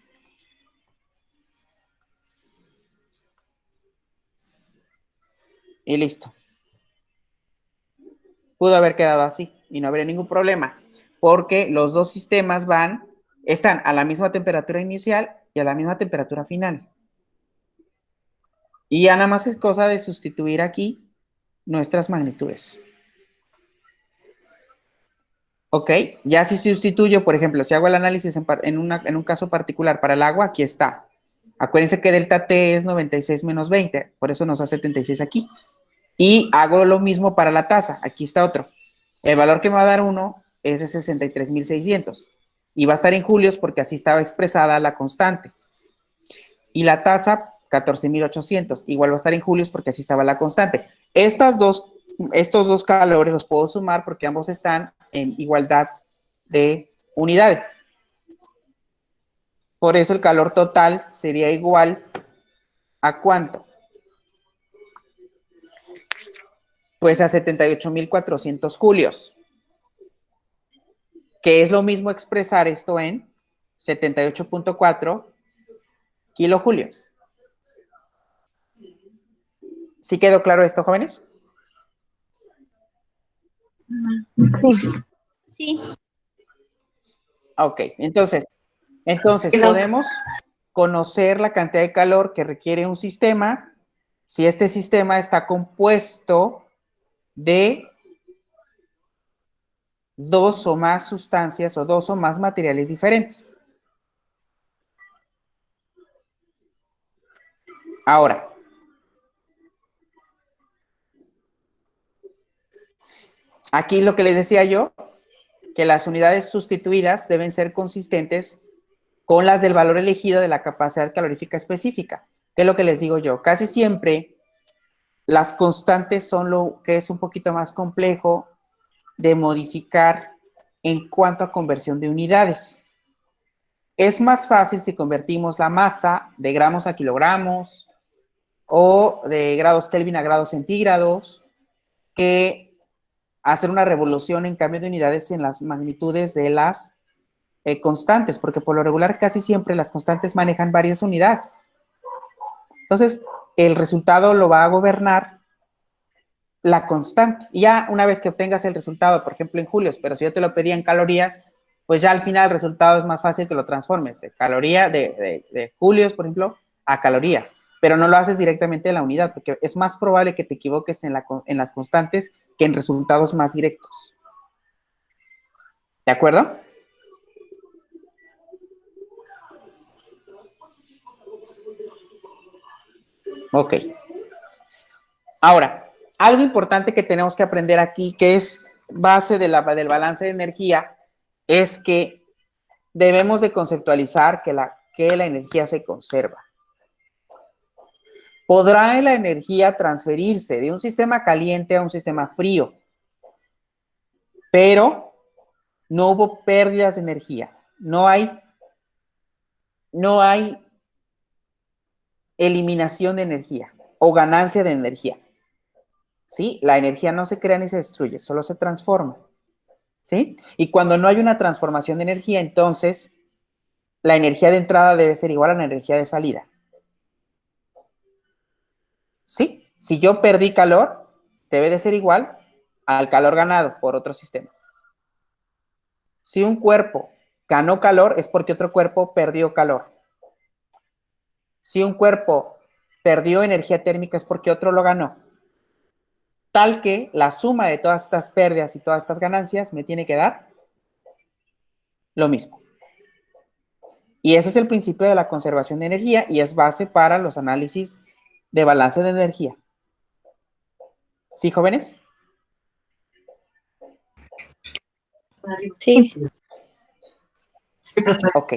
Y listo. Pudo haber quedado así y no habría ningún problema, porque los dos sistemas están a la misma temperatura inicial y a la misma temperatura final. Y ya nada más es cosa de sustituir aquí nuestras magnitudes. Ok, ya si sustituyo, por ejemplo, si hago el análisis en un caso particular para el agua, aquí está. Acuérdense que delta T es 96 menos 20, por eso nos da 76 aquí. Y hago lo mismo para la tasa, aquí está otro. El valor que me va a dar 1 es de 63,600 y va a estar en julios porque así estaba expresada la constante. Y la tasa, 14,800, igual va a estar en julios porque así estaba la constante. Estos dos calores los puedo sumar porque ambos están en igualdad de unidades. Por eso el calor total sería igual ¿a cuánto? Pues a 78,400 julios. Que es lo mismo expresar esto en 78.4 kilojulios. ¿Sí quedó claro esto, jóvenes? Sí. Ok, entonces No. podemos conocer la cantidad de calor que requiere un sistema si este sistema está compuesto de dos o más sustancias o dos o más materiales diferentes. Ahora, aquí lo que les decía yo, que las unidades sustituidas deben ser consistentes con las del valor elegido de la capacidad calorífica específica. ¿Qué es lo que les digo yo? Casi siempre las constantes son lo que es un poquito más complejo de modificar en cuanto a conversión de unidades. Es más fácil si convertimos la masa de gramos a kilogramos o de grados Kelvin a grados centígrados que hacer una revolución en cambio de unidades en las magnitudes de las constantes, porque por lo regular casi siempre las constantes manejan varias unidades. Entonces, el resultado lo va a gobernar la constante. Y ya una vez que obtengas el resultado, por ejemplo, en julios, pero si yo te lo pedía en calorías, pues ya al final el resultado es más fácil que lo transformes de caloría, de julios, por ejemplo, a calorías. Pero no lo haces directamente en la unidad, porque es más probable que te equivoques en las constantes que en resultados más directos. ¿De acuerdo? Ok. Ahora, algo importante que tenemos que aprender aquí, que es base del balance de energía, es que debemos de conceptualizar que la energía se conserva. ¿Podrá la energía transferirse de un sistema caliente a un sistema frío? Pero no hubo pérdidas de energía. No hay eliminación de energía o ganancia de energía. ¿Sí? La energía no se crea ni se destruye, solo se transforma. ¿Sí? Y cuando no hay una transformación de energía, entonces la energía de entrada debe ser igual a la energía de salida. ¿Sí? Si yo perdí calor, debe de ser igual al calor ganado por otro sistema. Si un cuerpo ganó calor, es porque otro cuerpo perdió calor. Si un cuerpo perdió energía térmica, es porque otro lo ganó. Tal que la suma de todas estas pérdidas y todas estas ganancias me tiene que dar lo mismo. Y ese es el principio de la conservación de energía y es base para los análisis de balance de energía. ¿Sí, jóvenes? Sí. Ok.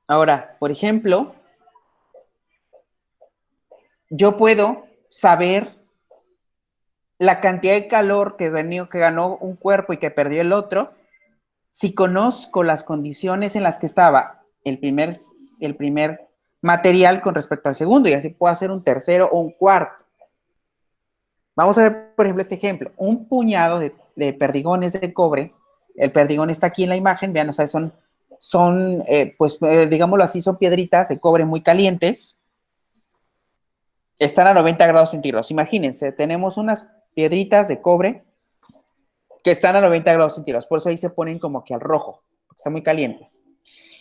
Ahora, por ejemplo, yo puedo saber la cantidad de calor que ganó un cuerpo y que perdió el otro si conozco las condiciones en las que estaba el primer material con respecto al segundo, y así puedo hacer un tercero o un cuarto. Vamos a ver, por ejemplo, este ejemplo. Un puñado de perdigones de cobre. El perdigón está aquí en la imagen. Vean, o sea, digámoslo así, son piedritas de cobre muy calientes. Están a 90 grados centígrados. Imagínense, tenemos unas piedritas de cobre que están a 90 grados centígrados. Por eso ahí se ponen como que al rojo, porque están muy calientes.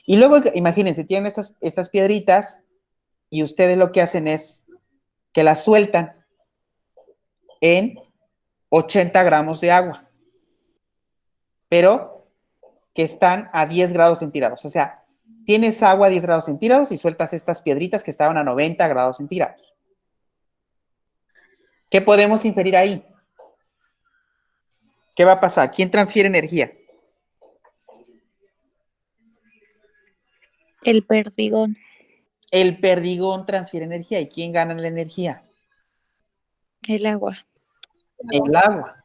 Y luego, imagínense, tienen estas piedritas y ustedes lo que hacen es que las sueltan en 80 gramos de agua, pero que están a 10 grados centígrados. O sea, tienes agua a 10 grados centígrados y sueltas estas piedritas que estaban a 90 grados centígrados. ¿Qué podemos inferir ahí? ¿Qué va a pasar? ¿Quién transfiere energía? El perdigón. El perdigón transfiere energía. ¿Y quién gana la energía? El agua. El agua.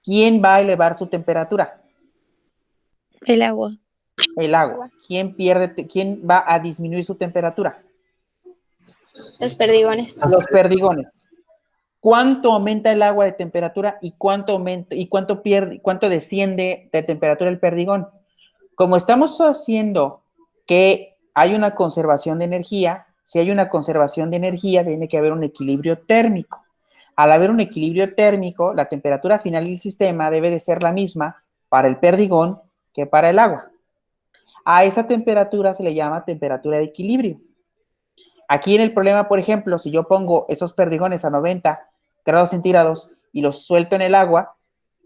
¿Quién va a elevar su temperatura? El agua. El agua. ¿Quién va a disminuir su temperatura? Los perdigones. Los perdigones. ¿Cuánto aumenta el agua de temperatura y cuánto desciende de temperatura el perdigón? como estamos haciendo que hay una conservación de energía, si hay una conservación de energía, tiene que haber un equilibrio térmico. Al haber un equilibrio térmico, la temperatura final del sistema debe de ser la misma para el perdigón que para el agua. A esa temperatura se le llama temperatura de equilibrio. Aquí en el problema, por ejemplo, si yo pongo esos perdigones a 90 grados centígrados y los suelto en el agua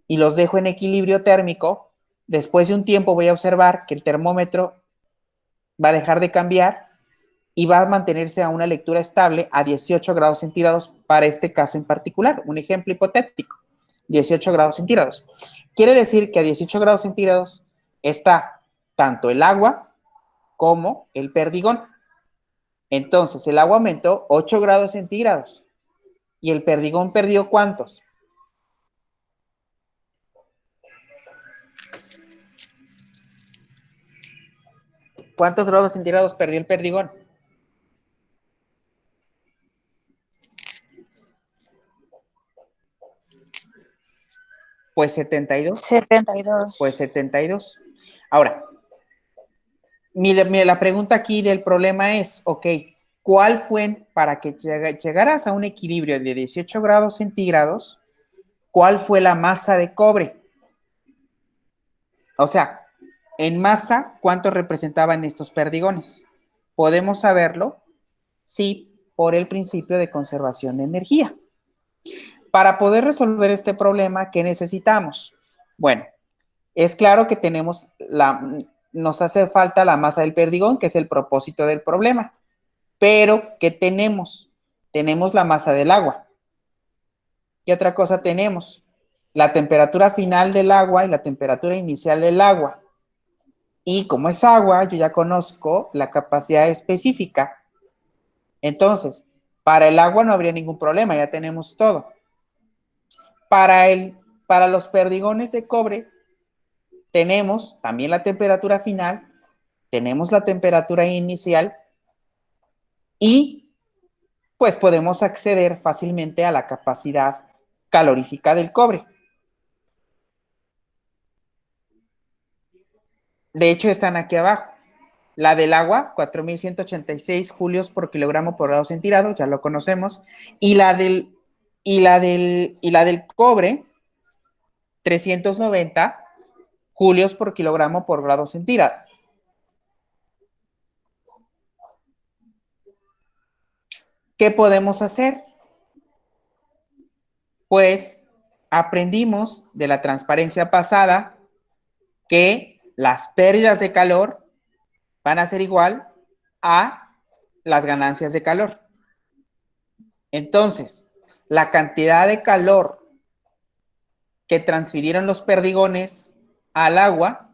y los dejo en equilibrio térmico, después de un tiempo voy a observar que el termómetro va a dejar de cambiar y va a mantenerse a una lectura estable a 18 grados centígrados para este caso en particular. Un ejemplo hipotético, 18 grados centígrados. Quiere decir que a 18 grados centígrados está tanto el agua como el perdigón. Entonces, el agua aumentó 8 grados centígrados. ¿Y el perdigón perdió cuántos? ¿Cuántos grados centígrados perdió el perdigón? Pues 72. 72. Pues 72. Ahora, mire, la pregunta aquí del problema es, ok, ¿cuál fue, para que llegaras a un equilibrio de 18 grados centígrados, cuál fue la masa de cobre? O sea, en masa, ¿cuánto representaban estos perdigones? ¿Podemos saberlo? Sí, por el principio de conservación de energía. Para poder resolver este problema, ¿qué necesitamos? Bueno, es claro que nos hace falta la masa del perdigón, que es el propósito del problema. Pero, ¿qué tenemos? Tenemos la masa del agua. ¿Qué otra cosa tenemos? La temperatura final del agua y la temperatura inicial del agua. Y como es agua, yo ya conozco la capacidad específica. Entonces, para el agua no habría ningún problema, ya tenemos todo. Para los perdigones de cobre, tenemos también la temperatura final, tenemos la temperatura inicial y pues podemos acceder fácilmente a la capacidad calorífica del cobre. De hecho, están aquí abajo. La del agua, 4.186 julios por kilogramo por grado centígrado, ya lo conocemos. Y la del cobre, 390 julios por kilogramo por grado centígrado. ¿Qué podemos hacer? Pues aprendimos de la transparencia pasada que las pérdidas de calor van a ser igual a las ganancias de calor. Entonces, la cantidad de calor que transfirieron los perdigones al agua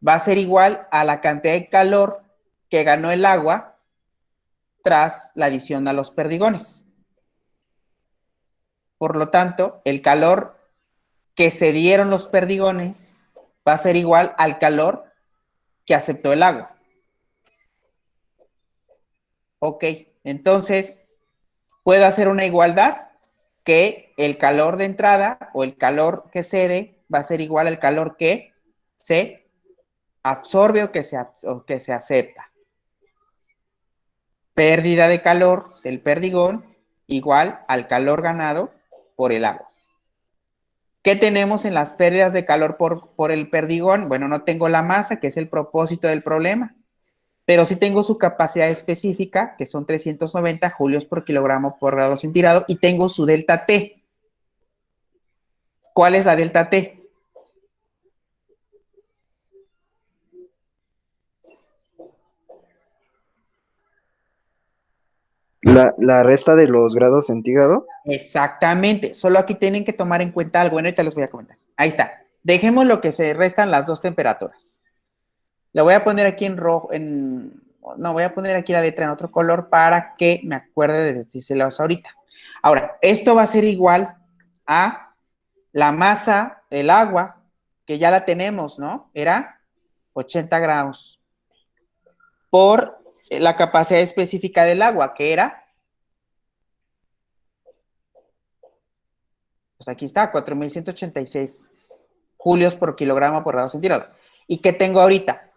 va a ser igual a la cantidad de calor que ganó el agua tras la adición a los perdigones. Por lo tanto, el calor que se dieron los perdigones va a ser igual al calor que aceptó el agua. Ok, entonces puedo hacer una igualdad que el calor de entrada o el calor que cede va a ser igual al calor que se absorbe o que se acepta. Pérdida de calor del perdigón igual al calor ganado por el agua. ¿Qué tenemos en las pérdidas de calor por el perdigón? Bueno, no tengo la masa, que es el propósito del problema, pero sí tengo su capacidad específica, que son 390 julios por kilogramo por grado centígrado, y tengo su delta T. ¿Cuál es la delta T? La resta de los grados centígrados. Exactamente, solo aquí tienen que tomar en cuenta algo, bueno, ahorita les voy a comentar. Ahí está, dejemos lo que se restan las dos temperaturas. Le voy a poner aquí en rojo, no, voy a poner aquí la letra en otro color para que me acuerde de decírselos ahorita. Ahora, esto va a ser igual a la masa del agua, que ya la tenemos, ¿no? Era 80 grados por la capacidad específica del agua, que era, pues aquí está, 4.186 julios por kilogramo por grado centígrado. ¿Y qué tengo ahorita?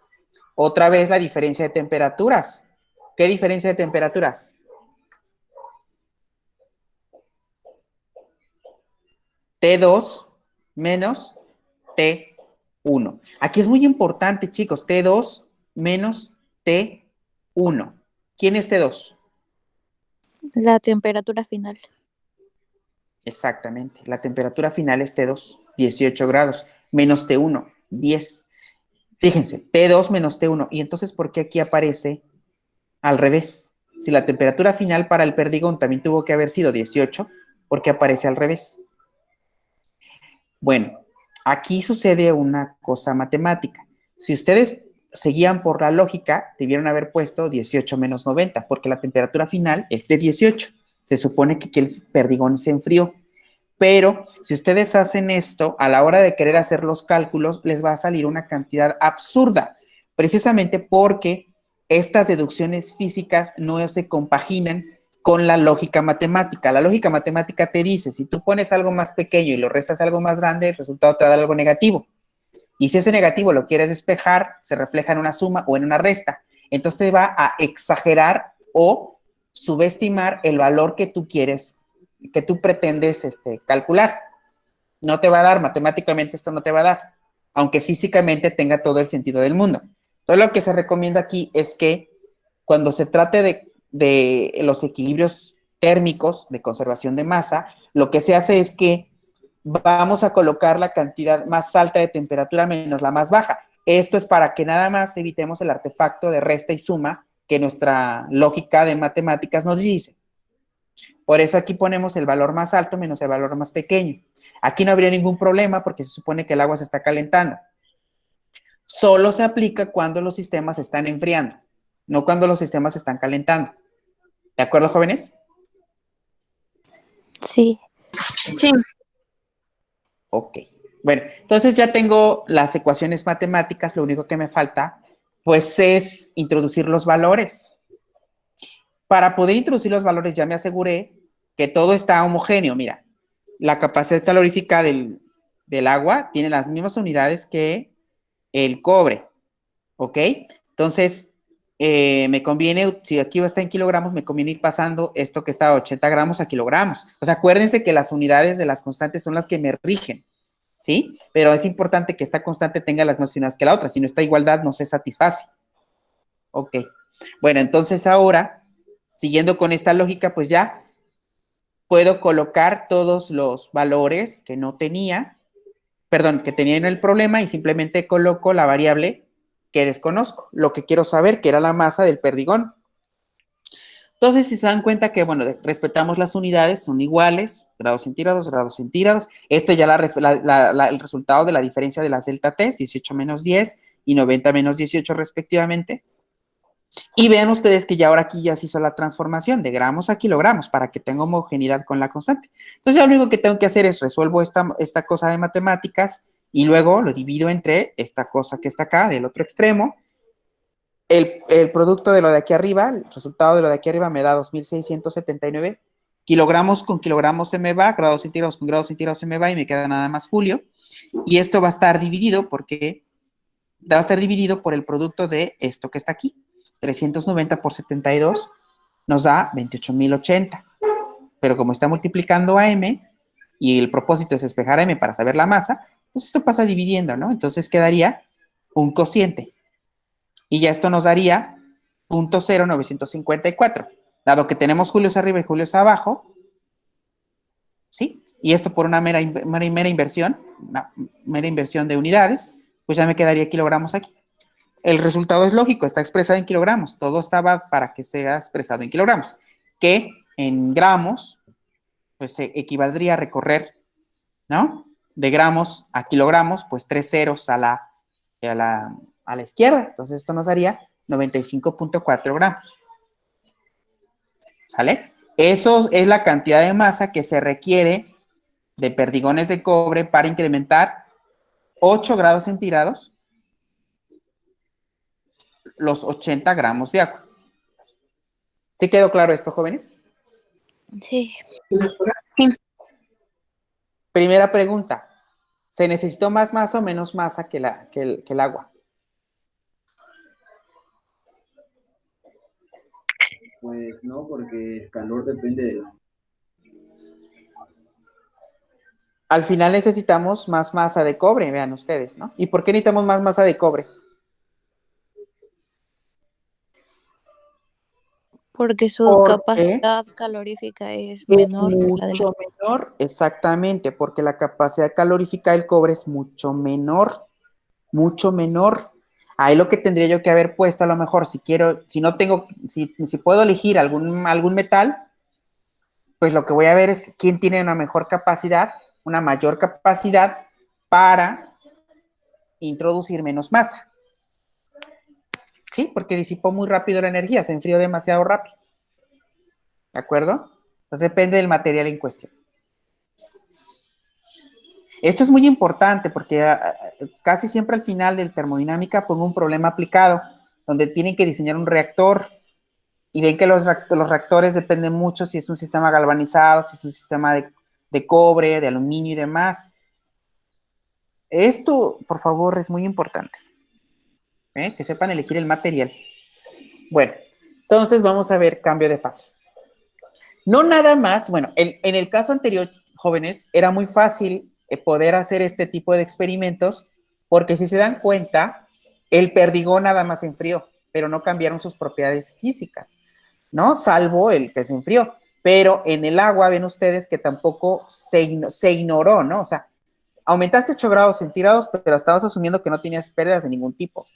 Otra vez la diferencia de temperaturas. ¿Qué diferencia de temperaturas? T2 menos T1. Aquí es muy importante, chicos. T2 menos T1. ¿Quién es T2? La temperatura final. Exactamente. La temperatura final es T2, 18 grados, menos T1, 10. Fíjense, T2 menos T1. ¿Y entonces por qué aquí aparece al revés? Si la temperatura final para el perdigón también tuvo que haber sido 18, ¿por qué aparece al revés? Bueno, aquí sucede una cosa matemática. Si ustedes seguían por la lógica, debieron haber puesto 18 menos 90, porque la temperatura final es de 18. Se supone que aquí el perdigón se enfrió. Pero si ustedes hacen esto, a la hora de querer hacer los cálculos, les va a salir una cantidad absurda, precisamente porque estas deducciones físicas no se compaginan con la lógica matemática. La lógica matemática te dice, si tú pones algo más pequeño y lo restas a algo más grande, el resultado te va a dar algo negativo. Y si ese negativo lo quieres despejar, se refleja en una suma o en una resta. Entonces te va a exagerar o subestimar el valor que tú quieres, que tú pretendes calcular. No te va a dar, matemáticamente esto no te va a dar, aunque físicamente tenga todo el sentido del mundo. Entonces lo que se recomienda aquí es que cuando se trate de los equilibrios térmicos de conservación de masa, lo que se hace es que vamos a colocar la cantidad más alta de temperatura menos la más baja. Esto es para que nada más evitemos el artefacto de resta y suma que nuestra lógica de matemáticas nos dice. Por eso aquí ponemos el valor más alto menos el valor más pequeño. Aquí no habría ningún problema porque se supone que el agua se está calentando. Solo se aplica cuando los sistemas se están enfriando, no cuando los sistemas se están calentando. ¿De acuerdo, jóvenes? Sí. Sí. Ok. Bueno, entonces ya tengo las ecuaciones matemáticas. Lo único que me falta, pues, es introducir los valores. Para poder introducir los valores ya me aseguré que todo está homogéneo. Mira, la capacidad calorífica del agua tiene las mismas unidades que el cobre, ¿ok? Entonces, me conviene, si aquí está en kilogramos, me conviene ir pasando esto que está a 80 gramos a kilogramos. O sea, acuérdense que las unidades de las constantes son las que me rigen, ¿sí? Pero es importante que esta constante tenga las mismas unidades que la otra, si no, esta igualdad no se satisface. Ok. Bueno, entonces ahora, siguiendo con esta lógica, pues ya puedo colocar todos los valores que no tenía, perdón, que tenía en el problema y simplemente coloco la variable que desconozco, lo que quiero saber, que era la masa del perdigón. Entonces, si se dan cuenta que, bueno, respetamos las unidades, son iguales, grados centígrados, grados centígrados. Este ya el resultado de la diferencia de las delta T, 18 menos 10 y 90 menos 18 respectivamente. Y vean ustedes que ya ahora aquí ya se hizo la transformación de gramos a kilogramos para que tenga homogeneidad con la constante. Entonces, ya lo único que tengo que hacer es resuelvo esta cosa de matemáticas y luego lo divido entre esta cosa que está acá, del otro extremo. El producto de lo de aquí arriba, el resultado de lo de aquí arriba me da 2.679. Kilogramos con kilogramos se me va, grados centígrados con grados centígrados se me va y me queda nada más Julio. Y esto va a estar dividido por el producto de esto que está aquí. 390 por 72 nos da 28.080. Pero como está multiplicando a m y el propósito es despejar a m para saber la masa, pues esto pasa dividiendo, ¿no? Entonces quedaría un cociente. Y ya esto nos daría 0.0954. Dado que tenemos julios arriba y julios abajo, ¿sí? Y esto por una mera inversión de unidades, pues ya me quedaría kilogramos aquí. El resultado es lógico, está expresado en kilogramos. Todo estaba para que sea expresado en kilogramos. Que en gramos, pues se equivaldría a recorrer, ¿no? De gramos a kilogramos, pues 3 ceros a la izquierda. Entonces esto nos daría 95.4 gramos. ¿Sale? Eso es la cantidad de masa que se requiere de perdigones de cobre para incrementar 8 grados centígrados los 80 gramos de agua. ¿Sí quedó claro esto, jóvenes? Sí. Primera pregunta. ¿Se necesitó más masa o menos masa que el agua? Pues no, porque el calor depende de la... Al final necesitamos más masa de cobre, vean ustedes, ¿no? ¿Y por qué necesitamos más masa de cobre? Porque su Porque capacidad calorífica es es menor que la de la... mucho menor, exactamente, porque la capacidad calorífica del cobre es mucho menor, mucho menor. Ahí lo que tendría yo que haber puesto a lo mejor, si quiero, si no tengo, si puedo elegir algún metal, pues lo que voy a ver es quién tiene una mejor capacidad, una mayor capacidad para introducir menos masa. ¿Sí? Porque disipó muy rápido la energía, se enfrió demasiado rápido. ¿De acuerdo? Entonces depende del material en cuestión. Esto es muy importante porque casi siempre al final del termodinámica pongo un problema aplicado, donde tienen que diseñar un reactor y ven que los reactores dependen mucho si es un sistema galvanizado, si es un sistema de cobre, de aluminio y demás. Esto, por favor, es muy importante. Que sepan elegir el material. Bueno, entonces vamos a ver cambio de fase. No nada más, bueno, en el caso anterior, jóvenes, era muy fácil poder hacer este tipo de experimentos porque si se dan cuenta, el perdigón nada más se enfrió, pero no cambiaron sus propiedades físicas, ¿no? Salvo el que se enfrió. Pero en el agua ven ustedes que tampoco se ignoró, ¿no? O sea, aumentaste 8 grados centígrados, pero estabas asumiendo que no tenías pérdidas de ningún tipo.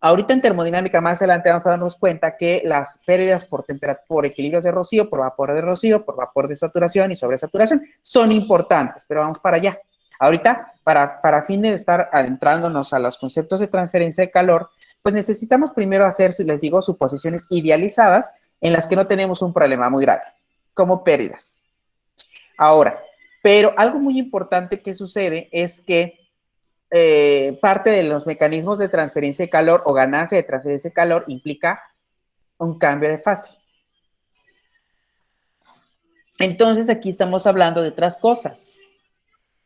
Ahorita en termodinámica más adelante vamos a darnos cuenta que las pérdidas por equilibrios de rocío, por vapor de rocío, por vapor de saturación y sobresaturación son importantes, pero vamos para allá. Ahorita, para fin de estar adentrándonos a los conceptos de transferencia de calor, pues necesitamos primero hacer, les digo, suposiciones idealizadas en las que no tenemos un problema muy grave, como pérdidas. Ahora, pero algo muy importante que sucede es que parte de los mecanismos de transferencia de calor o ganancia de transferencia de calor implica un cambio de fase. Entonces aquí estamos hablando de otras cosas,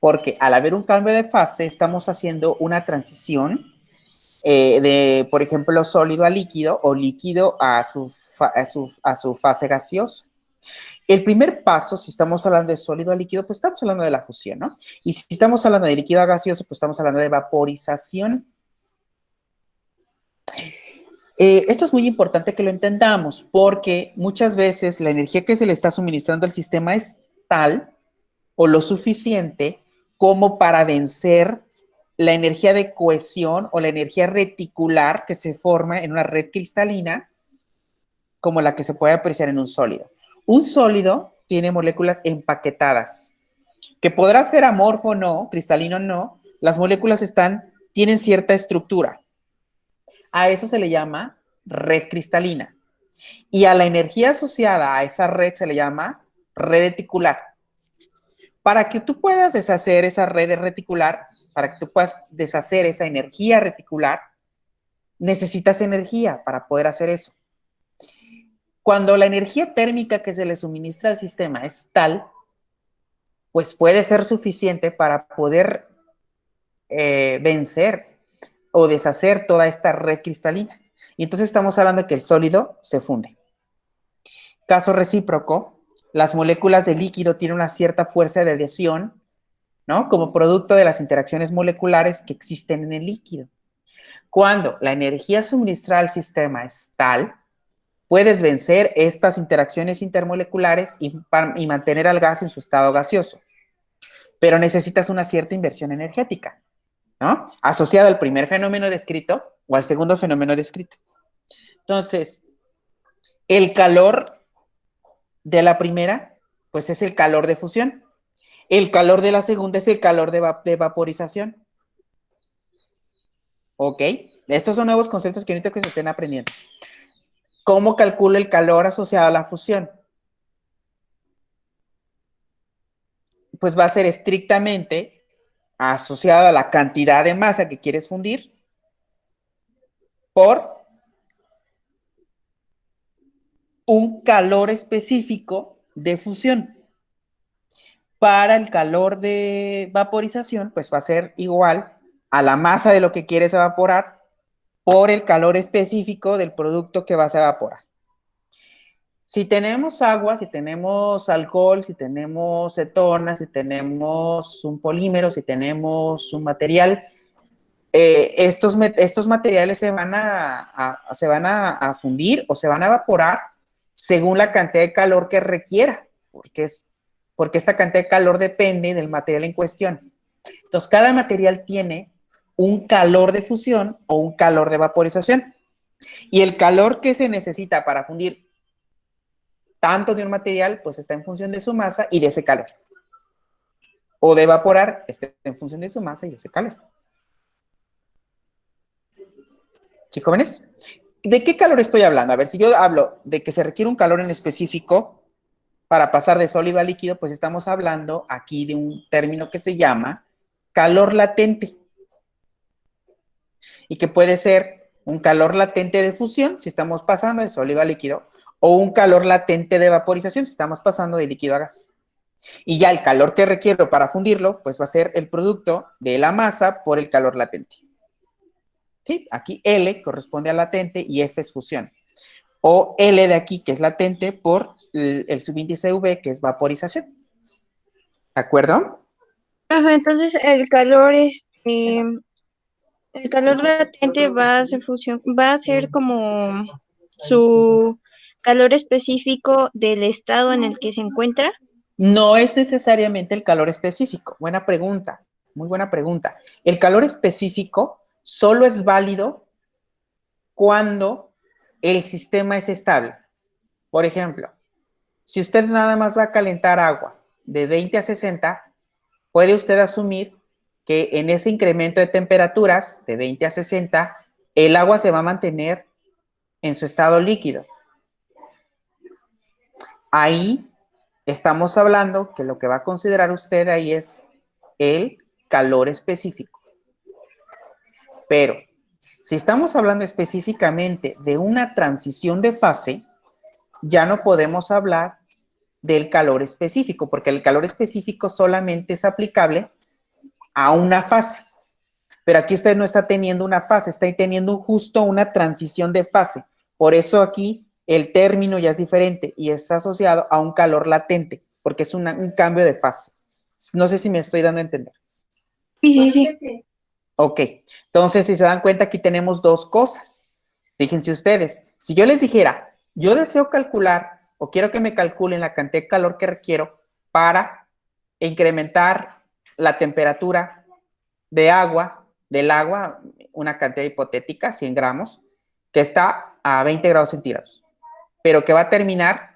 porque al haber un cambio de fase estamos haciendo una transición de, por ejemplo, sólido a líquido o líquido a su fase gaseosa. El primer paso, si estamos hablando de sólido a líquido, pues estamos hablando de la fusión, ¿no? Y si estamos hablando de líquido a gaseoso, pues estamos hablando de vaporización. Esto es muy importante que lo entendamos porque muchas veces la energía que se le está suministrando al sistema es tal o lo suficiente como para vencer la energía de cohesión o la energía reticular que se forma en una red cristalina como la que se puede apreciar en un sólido. Un sólido tiene moléculas empaquetadas, que podrá ser amorfo o no, cristalino o no, las moléculas tienen cierta estructura. A eso se le llama red cristalina. Y a la energía asociada a esa red se le llama red reticular. Para que tú puedas deshacer esa red reticular, para que tú puedas deshacer esa energía reticular, necesitas energía para poder hacer eso. Cuando la energía térmica que se le suministra al sistema es tal, pues puede ser suficiente para poder vencer o deshacer toda esta red cristalina. Y entonces estamos hablando de que el sólido se funde. Caso recíproco, las moléculas de líquido tienen una cierta fuerza de adhesión, ¿no? Como producto de las interacciones moleculares que existen en el líquido. Cuando la energía suministrada al sistema es tal, puedes vencer estas interacciones intermoleculares y mantener al gas en su estado gaseoso. Pero necesitas una cierta inversión energética, ¿no? Asociada al primer fenómeno descrito o al segundo fenómeno descrito. Entonces, el calor de la primera, pues es el calor de fusión. El calor de la segunda es el calor de vaporización. ¿Ok? Estos son nuevos conceptos que necesito que se estén aprendiendo. ¿Cómo calculo el calor asociado a la fusión? Pues va a ser estrictamente asociado a la cantidad de masa que quieres fundir por un calor específico de fusión. Para el calor de vaporización, pues va a ser igual a la masa de lo que quieres evaporar por el calor específico del producto que vas a evaporar. Si tenemos agua, si tenemos alcohol, si tenemos cetona, si tenemos un polímero, si tenemos un material, estos materiales se van a fundir o se van a evaporar según la cantidad de calor que requiera, porque esta cantidad de calor depende del material en cuestión. Entonces, cada material tiene un calor de fusión o un calor de vaporización. Y el calor que se necesita para fundir tanto de un material, pues está en función de su masa y de ese calor. O de evaporar, está en función de su masa y de ese calor. ¿Sí, jóvenes? ¿De qué calor estoy hablando? A ver, si yo hablo de que se requiere un calor en específico para pasar de sólido a líquido, pues estamos hablando aquí de un término que se llama calor latente. Y que puede ser un calor latente de fusión, si estamos pasando de sólido a líquido, o un calor latente de vaporización, si estamos pasando de líquido a gas. Y ya el calor que requiero para fundirlo, pues va a ser el producto de la masa por el calor latente. ¿Sí? Aquí L corresponde a latente y F es fusión. O L de aquí, que es latente, por el subíndice V, que es vaporización. ¿De acuerdo? Ajá, entonces el calor latente va a hacer fusión, va a ser como su calor específico del estado en el que se encuentra. No es necesariamente el calor específico. Buena pregunta, muy buena pregunta. El calor específico solo es válido cuando el sistema es estable. Por ejemplo, si usted nada más va a calentar agua de 20 a 60, puede usted asumir que en ese incremento de temperaturas de 20 a 60, el agua se va a mantener en su estado líquido. Ahí estamos hablando que lo que va a considerar usted ahí es el calor específico. Pero si estamos hablando específicamente de una transición de fase, ya no podemos hablar del calor específico, porque el calor específico solamente es aplicable a una fase. Pero aquí usted no está teniendo una fase, está teniendo justo una transición de fase. Por eso aquí el término ya es diferente y es asociado a un calor latente, porque es un cambio de fase. No sé si me estoy dando a entender. Sí, sí, sí. Ok, entonces si se dan cuenta aquí tenemos dos cosas. Fíjense ustedes, si yo les dijera, yo deseo calcular o quiero que me calculen la cantidad de calor que requiero para incrementar la temperatura del agua, una cantidad hipotética, 100 gramos, que está a 20 grados centígrados, pero que va a terminar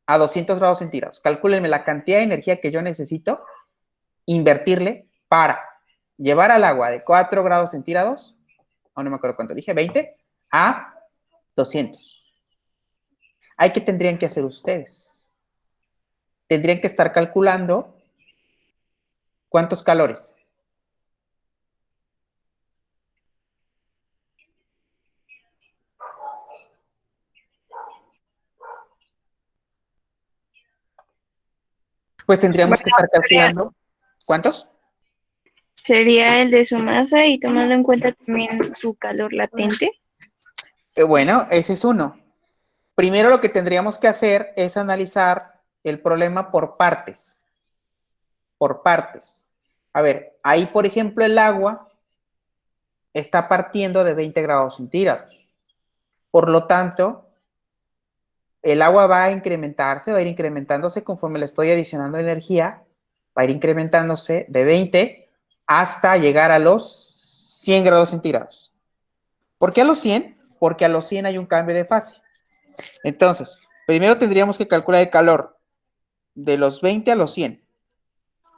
a 200 grados centígrados. Calcúlenme la cantidad de energía que yo necesito invertirle para llevar al agua de 4 grados centígrados, no me acuerdo cuánto dije, 20, a 200. ¿Qué tendrían que hacer ustedes? Tendrían que estar calculando cuántos calores. Pues tendríamos que estar calculando, ¿cuántos? Sería el de su masa y tomando en cuenta también su calor latente. Bueno, ese es uno. Primero lo que tendríamos que hacer es analizar el problema por partes. Por partes. A ver, ahí por ejemplo el agua está partiendo de 20 grados centígrados. Por lo tanto, el agua va a incrementarse, va a ir incrementándose conforme le estoy adicionando energía, va a ir incrementándose de 20 hasta llegar a los 100 grados centígrados. ¿Por qué a los 100? Porque a los 100 hay un cambio de fase. Entonces, primero tendríamos que calcular el calor de los 20 a los 100,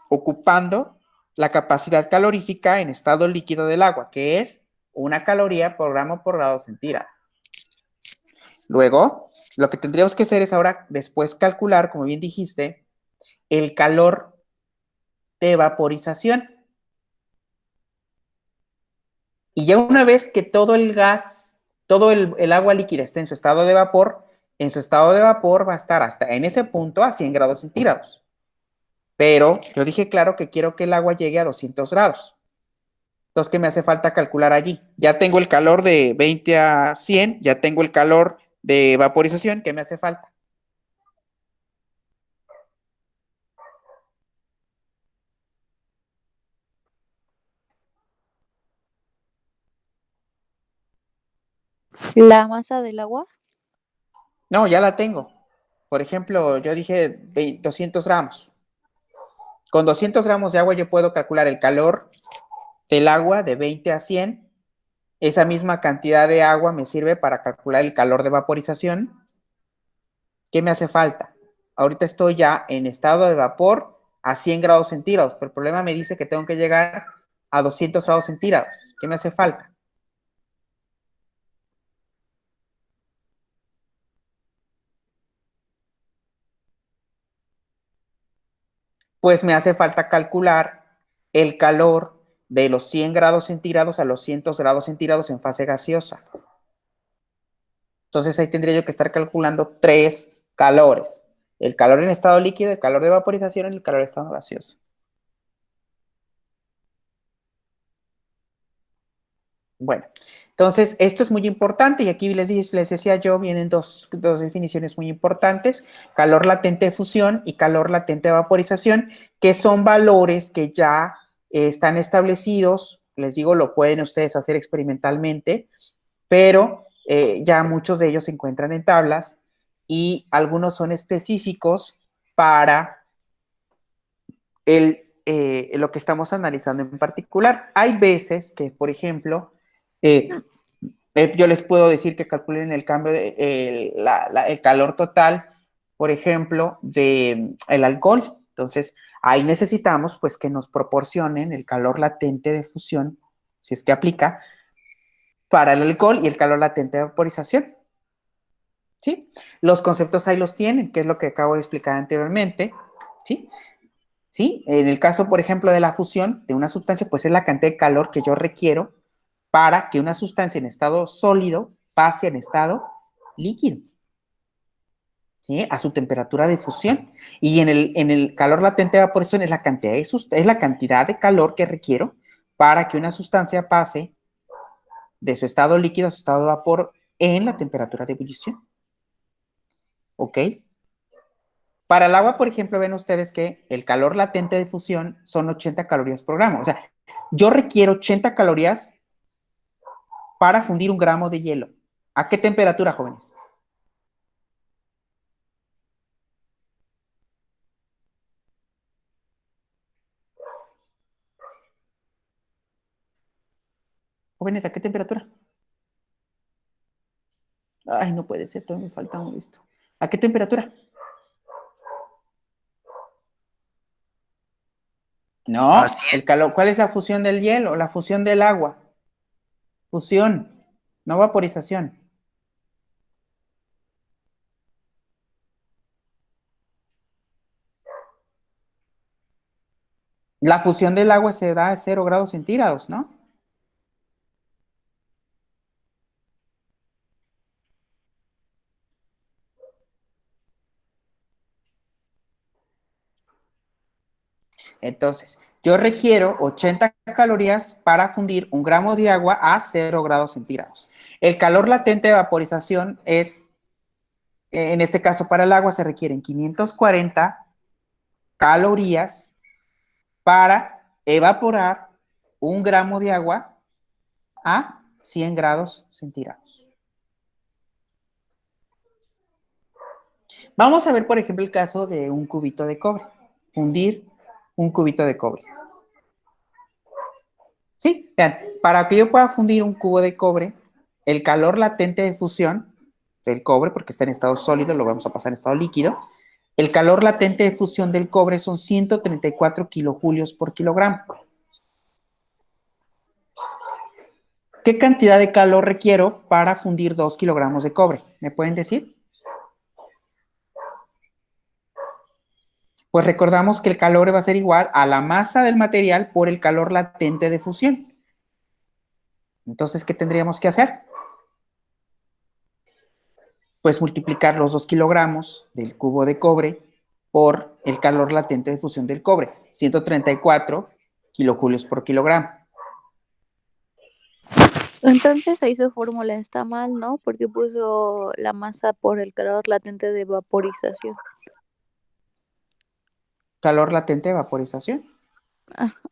ocupando la capacidad calorífica en estado líquido del agua, que es 1 caloría por gramo por grado centígrado. Luego, lo que tendríamos que hacer es ahora después calcular, como bien dijiste, el calor de vaporización. Y ya una vez que todo el gas, todo el agua líquida esté en su estado de vapor, va a estar hasta en ese punto a 100 grados centígrados. Pero yo dije claro que quiero que el agua llegue a 200 grados. Entonces, ¿qué me hace falta calcular allí? Ya tengo el calor de 20 a 100, ya tengo el calor de vaporización, ¿qué me hace falta? La masa del agua. No, ya la tengo. Por ejemplo, yo dije 200 gramos. Con 200 gramos de agua yo puedo calcular el calor del agua de 20 a 100. Esa misma cantidad de agua me sirve para calcular el calor de vaporización. ¿Qué me hace falta? Ahorita estoy ya en estado de vapor a 100 grados centígrados, pero el problema me dice que tengo que llegar a 200 grados centígrados. ¿Qué me hace falta? Pues me hace falta calcular el calor de los 100 grados centígrados a los 100 grados centígrados en fase gaseosa. Entonces ahí tendría yo que estar calculando 3 calores. El calor en estado líquido, el calor de vaporización y el calor en estado gaseoso. Bueno, entonces esto es muy importante y aquí les decía yo, vienen dos definiciones muy importantes, calor latente de fusión y calor latente de vaporización, que son valores que ya están establecidos, les digo, lo pueden ustedes hacer experimentalmente, pero ya muchos de ellos se encuentran en tablas y algunos son específicos para lo que estamos analizando en particular. Hay veces que, por ejemplo, yo les puedo decir que calculen el cambio el calor total, por ejemplo, del alcohol. Entonces, ahí necesitamos pues que nos proporcionen el calor latente de fusión, si es que aplica, para el alcohol y el calor latente de vaporización. ¿Sí? Los conceptos ahí los tienen, que es lo que acabo de explicar anteriormente. ¿Sí? ¿Sí? En el caso, por ejemplo, de la fusión de una sustancia, pues es la cantidad de calor que yo requiero para que una sustancia en estado sólido pase en estado líquido, ¿sí? A su temperatura de fusión. Y en el calor latente de vaporización es la cantidad de calor que requiero para que una sustancia pase de su estado líquido a su estado de vapor en la temperatura de ebullición. ¿Ok? Para el agua, por ejemplo, ven ustedes que el calor latente de fusión son 80 calorías por gramo. O sea, yo requiero 80 calorías para fundir 1 gramo de hielo. ¿A qué temperatura, jóvenes? Jóvenes, ¿a qué temperatura? Ay, no puede ser, todavía me falta un esto. ¿A qué temperatura? No, el calor. ¿Cuál es la fusión del hielo? La fusión del agua. Fusión, no vaporización. La fusión del agua se da a 0 grados centígrados, ¿no? Entonces, yo requiero 80 calorías para fundir 1 gramo de agua a 0 grados centígrados. El calor latente de vaporización es, en este caso para el agua, se requieren 540 calorías para evaporar 1 gramo de agua a 100 grados centígrados. Vamos a ver, por ejemplo, el caso de un cubito de cobre. Fundir un cubito de cobre. Sí, vean, para que yo pueda fundir un cubo de cobre, el calor latente de fusión del cobre, porque está en estado sólido, lo vamos a pasar en estado líquido, el calor latente de fusión del cobre son 134 kilojulios por kilogramo. ¿Qué cantidad de calor requiero para fundir 2 kilogramos de cobre? ¿Me pueden decir? Pues recordamos que el calor va a ser igual a la masa del material por el calor latente de fusión. Entonces, ¿qué tendríamos que hacer? Pues multiplicar los 2 kilogramos del cubo de cobre por el calor latente de fusión del cobre, 134 kilojulios por kilogramo. Entonces ahí su fórmula está mal, ¿no? Porque puso la masa por el calor latente de vaporización. Calor latente de vaporización.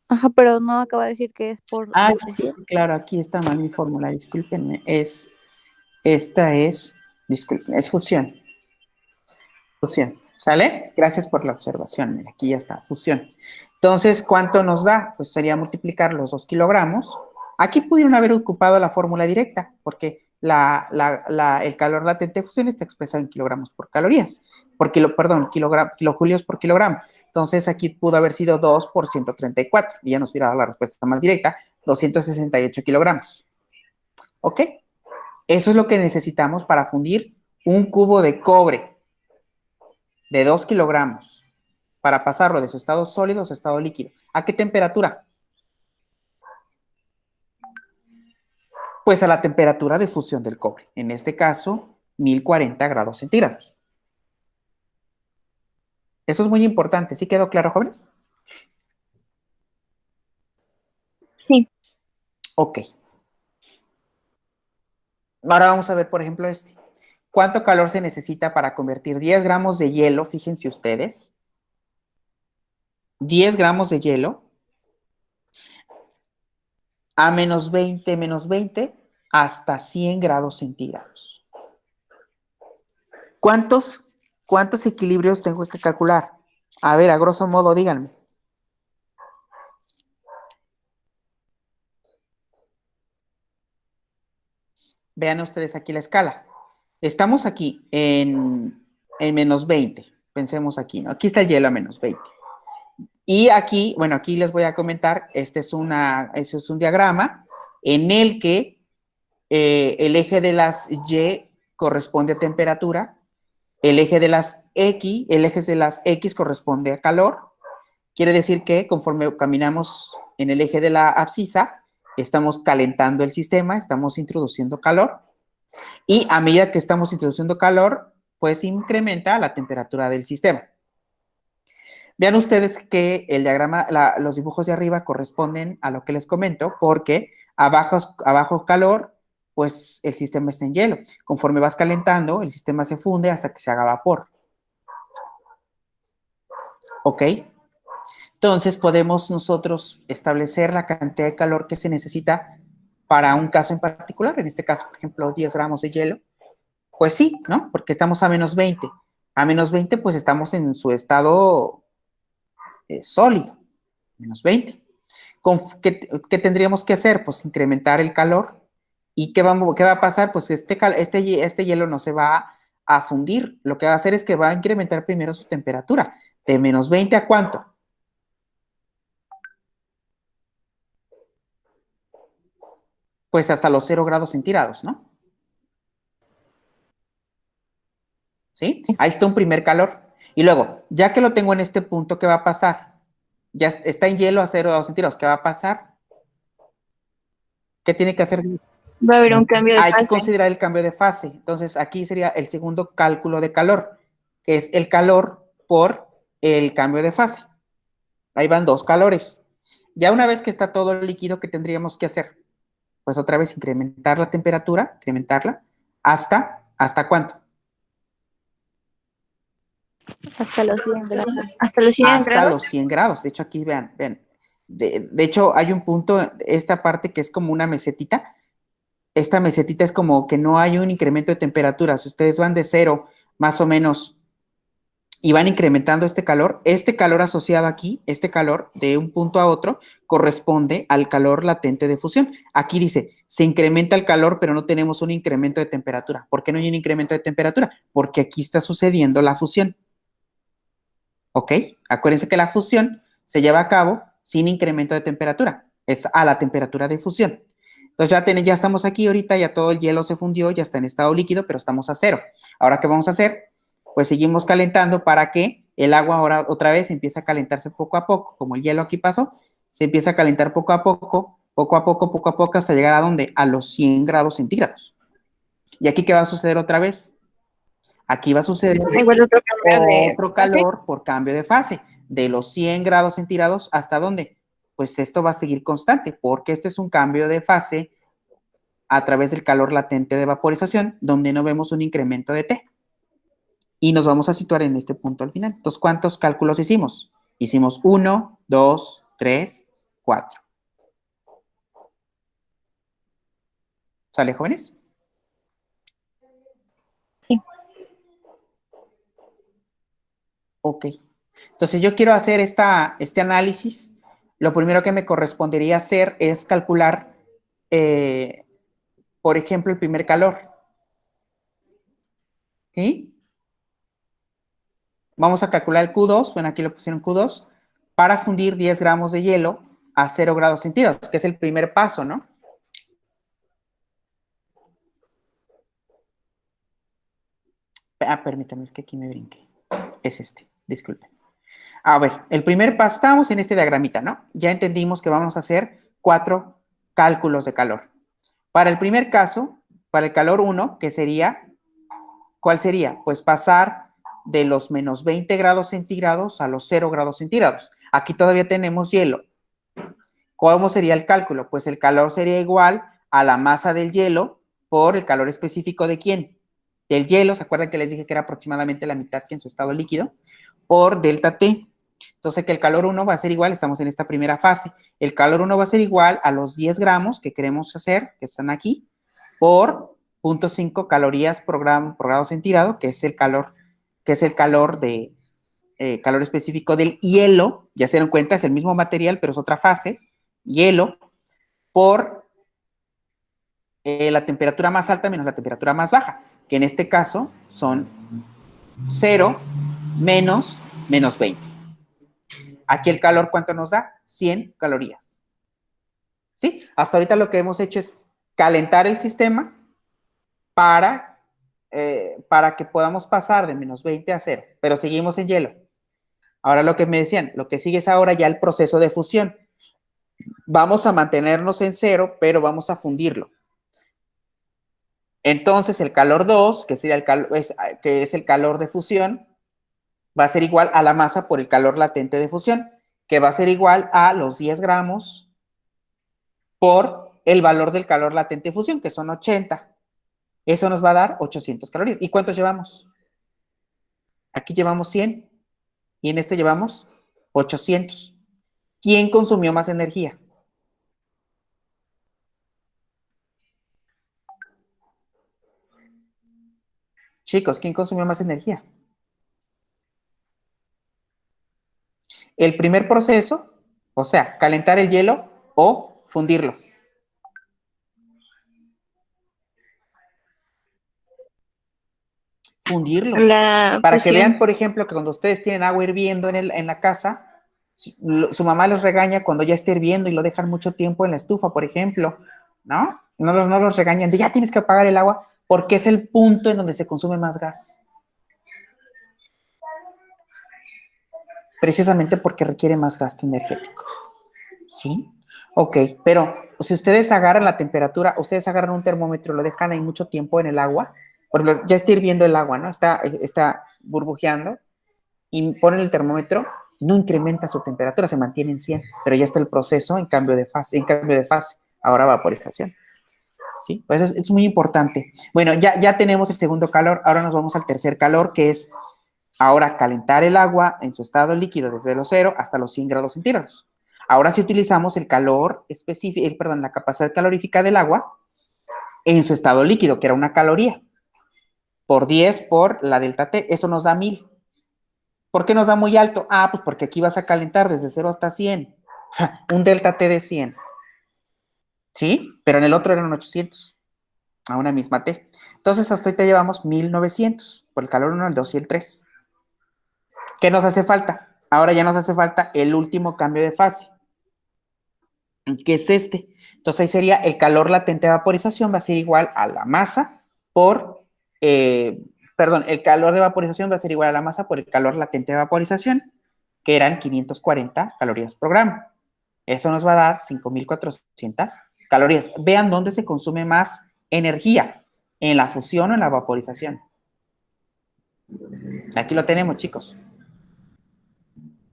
Ajá, pero no acaba de decir que es por Ah, de sí, fusión. claro, aquí está mal mi fórmula, discúlpenme, es Esta es, disculpen, es fusión. Fusión, ¿sale? Gracias por la observación. Mira, aquí ya está, fusión. Entonces, ¿cuánto nos da? Pues sería multiplicar los 2 kilogramos. Aquí pudieron haber ocupado la fórmula directa, porque el calor latente de fusión está expresado en kilogramos por calorías, perdón, kilojulios por kilogramo. Entonces, aquí pudo haber sido 2 por 134, y ya nos hubiera dado la respuesta más directa, 268 kilogramos. ¿Ok? Eso es lo que necesitamos para fundir un cubo de cobre de 2 kilogramos para pasarlo de su estado sólido a su estado líquido. ¿A qué temperatura? Pues a la temperatura de fusión del cobre. En este caso, 1040 grados centígrados. Eso es muy importante. ¿Sí quedó claro, jóvenes? Sí. Ok. Ahora vamos a ver, por ejemplo, este. ¿Cuánto calor se necesita para convertir 10 gramos de hielo? Fíjense ustedes. 10 gramos de hielo a menos 20 hasta 100 grados centígrados. ¿Cuántos equilibrios tengo que calcular? A ver, a grosso modo, díganme. Vean ustedes aquí la escala. Estamos aquí en menos 20. Pensemos aquí, ¿no? Aquí está el hielo a menos 20. Y aquí, bueno, aquí les voy a comentar, este es un diagrama en el que el eje de las Y corresponde a temperatura, el eje de las X corresponde a calor. Quiere decir que conforme caminamos en el eje de la abscisa, estamos calentando el sistema, estamos introduciendo calor, y a medida que estamos introduciendo calor, pues incrementa la temperatura del sistema. Vean ustedes que el diagrama, los dibujos de arriba corresponden a lo que les comento, porque abajo calor, pues el sistema está en hielo. Conforme vas calentando, el sistema se funde hasta que se haga vapor. ¿Ok? Entonces podemos nosotros establecer la cantidad de calor que se necesita para un caso en particular. En este caso, por ejemplo, 10 gramos de hielo. Pues sí, ¿no? Porque estamos a menos 20. A menos 20, pues estamos en su estado sólido. Menos 20. ¿Qué tendríamos que hacer? Pues incrementar el calor. ¿Y qué va a pasar? Pues este hielo no se va a fundir. Lo que va a hacer es que va a incrementar primero su temperatura. ¿De menos 20 a cuánto? Pues hasta los 0 grados centígrados, ¿no? ¿Sí? Ahí está un primer calor. Y luego, ya que lo tengo en este punto, ¿qué va a pasar? Ya está en hielo a 0 grados centígrados. ¿Qué va a pasar? ¿Qué tiene que hacer? Va a haber un cambio de Hay que fase. considerar el cambio de fase. Entonces, aquí sería el segundo cálculo de calor, que es el calor por el cambio de fase. Ahí van 2 calores. Ya una vez que está todo el líquido, ¿qué tendríamos que hacer? Pues otra vez incrementar la temperatura, incrementarla, ¿hasta cuánto? Hasta los 100 grados. Hasta los 100 Hasta grados. los 100 grados. De hecho, aquí vean. De hecho, hay un punto, esta parte que es como una mesetita. Esta mesetita es como que no hay un incremento de temperatura. Si ustedes van de 0, más o menos, y van incrementando este calor asociado aquí, este calor de un punto a otro, corresponde al calor latente de fusión. Aquí dice, se incrementa el calor, pero no tenemos un incremento de temperatura. ¿Por qué no hay un incremento de temperatura? Porque aquí está sucediendo la fusión. ¿Ok? Acuérdense que la fusión se lleva a cabo sin incremento de temperatura. Es a la temperatura de fusión. Entonces ya estamos aquí ahorita, ya todo el hielo se fundió, ya está en estado líquido, pero estamos a 0. Ahora, ¿qué vamos a hacer? Pues seguimos calentando para que el agua ahora otra vez empiece a calentarse poco a poco, como el hielo aquí pasó, se empieza a calentar poco a poco, hasta llegar a ¿dónde? A los 100 grados centígrados. ¿Y aquí qué va a suceder otra vez? Aquí va a suceder Igual otro cambio de otro fase. calor por cambio de fase, de los 100 grados centígrados hasta ¿dónde? Pues esto va a seguir constante, porque este es un cambio de fase a través del calor latente de vaporización, donde no vemos un incremento de T. Y nos vamos a situar en este punto al final. Entonces, ¿cuántos cálculos hicimos? Hicimos 1, 2, 3, 4. ¿Sale, jóvenes? Ok. Entonces yo quiero hacer este análisis. Lo primero que me correspondería hacer es calcular, por ejemplo, el primer calor. ¿Sí? Vamos a calcular el Q2, bueno, aquí lo pusieron Q2, para fundir 10 gramos de hielo a 0 grados centígrados, que es el primer paso, ¿no? Permítanme, es que aquí me brinqué. Es este, disculpen. A ver, el primer paso, estamos en este diagramita, ¿no? Ya entendimos que vamos a hacer 4 cálculos de calor. Para el primer caso, para el calor 1, que sería, ¿cuál sería? Pues pasar de los menos 20 grados centígrados a los 0 grados centígrados. Aquí todavía tenemos hielo. ¿Cómo sería el cálculo? Pues el calor sería igual a la masa del hielo por el calor específico de ¿quién? Del hielo, ¿se acuerdan que les dije que era aproximadamente la mitad que en su estado líquido? Por delta T. Entonces, que el calor 1 va a ser igual, estamos en esta primera fase, el calor 1 va a ser igual a los 10 gramos que queremos hacer, que están aquí, por 0.5 calorías por grado centígrado, que es el calor de calor específico del hielo, ya se dieron cuenta, es el mismo material, pero es otra fase, hielo, por la temperatura más alta menos la temperatura más baja, que en este caso son 0 menos 20. Aquí el calor, ¿cuánto nos da? 100 calorías. ¿Sí? Hasta ahorita lo que hemos hecho es calentar el sistema para que podamos pasar de menos 20 a 0, pero seguimos en hielo. Ahora lo que me decían, lo que sigue es ahora ya el proceso de fusión. Vamos a mantenernos en 0, pero vamos a fundirlo. Entonces el calor 2, que sería que es el calor de fusión, va a ser igual a la masa por el calor latente de fusión, que va a ser igual a los 10 gramos por el valor del calor latente de fusión, que son 80. Eso nos va a dar 800 calorías. ¿Y cuántos llevamos? Aquí llevamos 100 y en este llevamos 800. ¿Quién consumió más energía? Chicos, ¿quién consumió más energía? El primer proceso, o sea, calentar el hielo o fundirlo. Fundirlo. Para que vean, por ejemplo, que cuando ustedes tienen agua hirviendo en la casa, su mamá los regaña cuando ya esté hirviendo y lo dejan mucho tiempo en la estufa, por ejemplo, ¿no? No los regañan de ya tienes que apagar el agua porque es el punto en donde se consume más gas. Precisamente porque requiere más gasto energético. ¿Sí? Ok, pero si ustedes agarran la temperatura, ustedes agarran un termómetro, lo dejan ahí mucho tiempo en el agua, por ejemplo, ya está hirviendo el agua, ¿no? Está burbujeando y ponen el termómetro, no incrementa su temperatura, se mantiene en 100, pero ya está el proceso en cambio de fase, ahora vaporización. ¿Sí? Pues es muy importante. Bueno, ya tenemos el segundo calor, ahora nos vamos al tercer calor, que es ahora calentar el agua en su estado líquido desde los 0 hasta los 100 grados centígrados. Ahora si utilizamos el calor específico, la capacidad calorífica del agua en su estado líquido, que era una caloría, por 10 por la delta T, eso nos da 1000. ¿Por qué nos da muy alto? Ah, pues porque aquí vas a calentar desde 0 hasta 100. O sea, un delta T de 100. ¿Sí? Pero en el otro eran 800. A una misma T. Entonces, hasta ahorita llevamos 1900 por el calor 1, el 2 y el 3. ¿Qué nos hace falta? Ahora ya nos hace falta el último cambio de fase, que es este. Entonces, ahí sería el calor latente de vaporización va a ser igual a la masa por... el calor de vaporización va a ser igual a la masa por el calor latente de vaporización, que eran 540 calorías por gramo. Eso nos va a dar 5400 calorías. Vean dónde se consume más energía, en la fusión o en la vaporización. Aquí lo tenemos, chicos.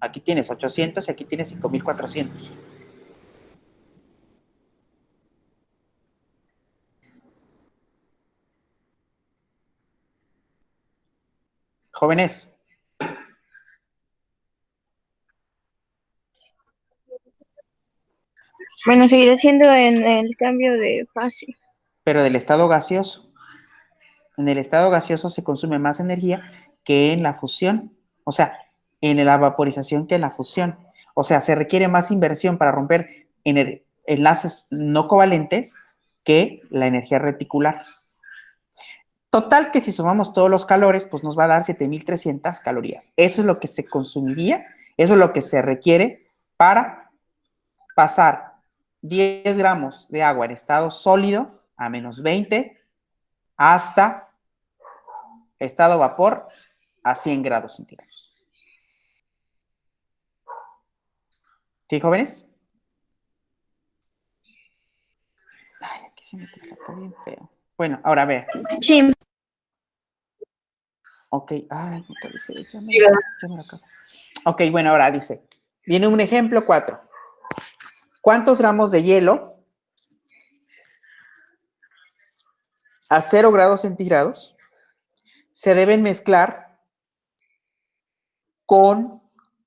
Aquí tienes 800 y aquí tienes 5400. Jóvenes. Bueno, seguirá siendo en el cambio de fase. Pero del estado gaseoso. En el estado gaseoso se consume más energía que en la fusión. O sea, en la vaporización que en la fusión. O sea, se requiere más inversión para romper enlaces no covalentes que la energía reticular. Total que si sumamos todos los calores, pues nos va a dar 7.300 calorías. Eso es lo que se consumiría, eso es lo que se requiere para pasar 10 gramos de agua en estado sólido a menos 20 hasta estado vapor a 100 grados centígrados. ¿Sí, jóvenes? Ay, aquí se me sacó bien feo. Bueno, ahora a ver. Sí. Ok, ay, no puede ser, ya me lo acabo. Ok, bueno, ahora dice, viene un ejemplo 4. ¿Cuántos gramos de hielo a 0 grados centígrados se deben mezclar con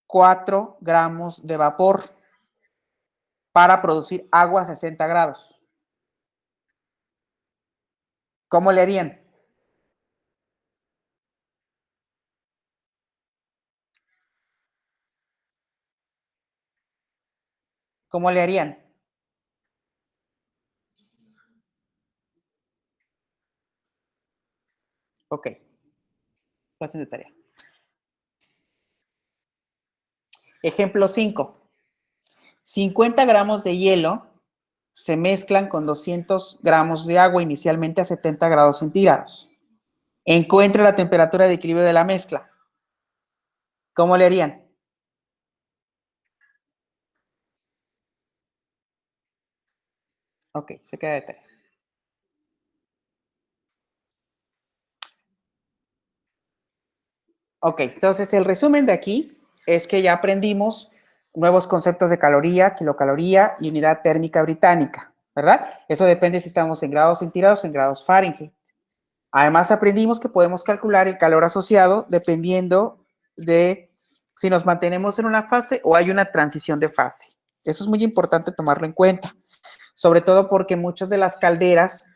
4 gramos de vapor para producir agua a 60 grados? ¿Cómo le harían? ¿Cómo le harían? Ok, pasen de tarea. Ejemplo 5. 50 gramos de hielo se mezclan con 200 gramos de agua inicialmente a 70 grados centígrados. Encuentre la temperatura de equilibrio de la mezcla. ¿Cómo le harían? Ok, se queda de tarea. Ok, entonces el resumen de aquí es que ya aprendimos nuevos conceptos de caloría, kilocaloría y unidad térmica británica, ¿verdad? Eso depende si estamos en grados centígrados o en grados Fahrenheit. Además aprendimos que podemos calcular el calor asociado dependiendo de si nos mantenemos en una fase o hay una transición de fase. Eso es muy importante tomarlo en cuenta, sobre todo porque muchas de las calderas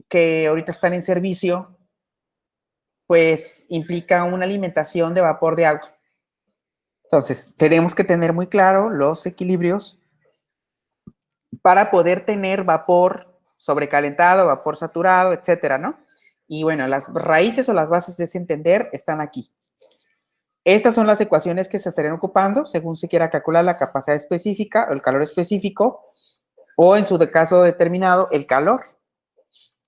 que ahorita están en servicio pues implica una alimentación de vapor de agua. Entonces, tenemos que tener muy claro los equilibrios para poder tener vapor sobrecalentado, vapor saturado, etcétera, ¿no? Y bueno, las raíces o las bases de ese entender están aquí. Estas son las ecuaciones que se estarían ocupando según se quiera calcular la capacidad específica o el calor específico o en su caso determinado el calor.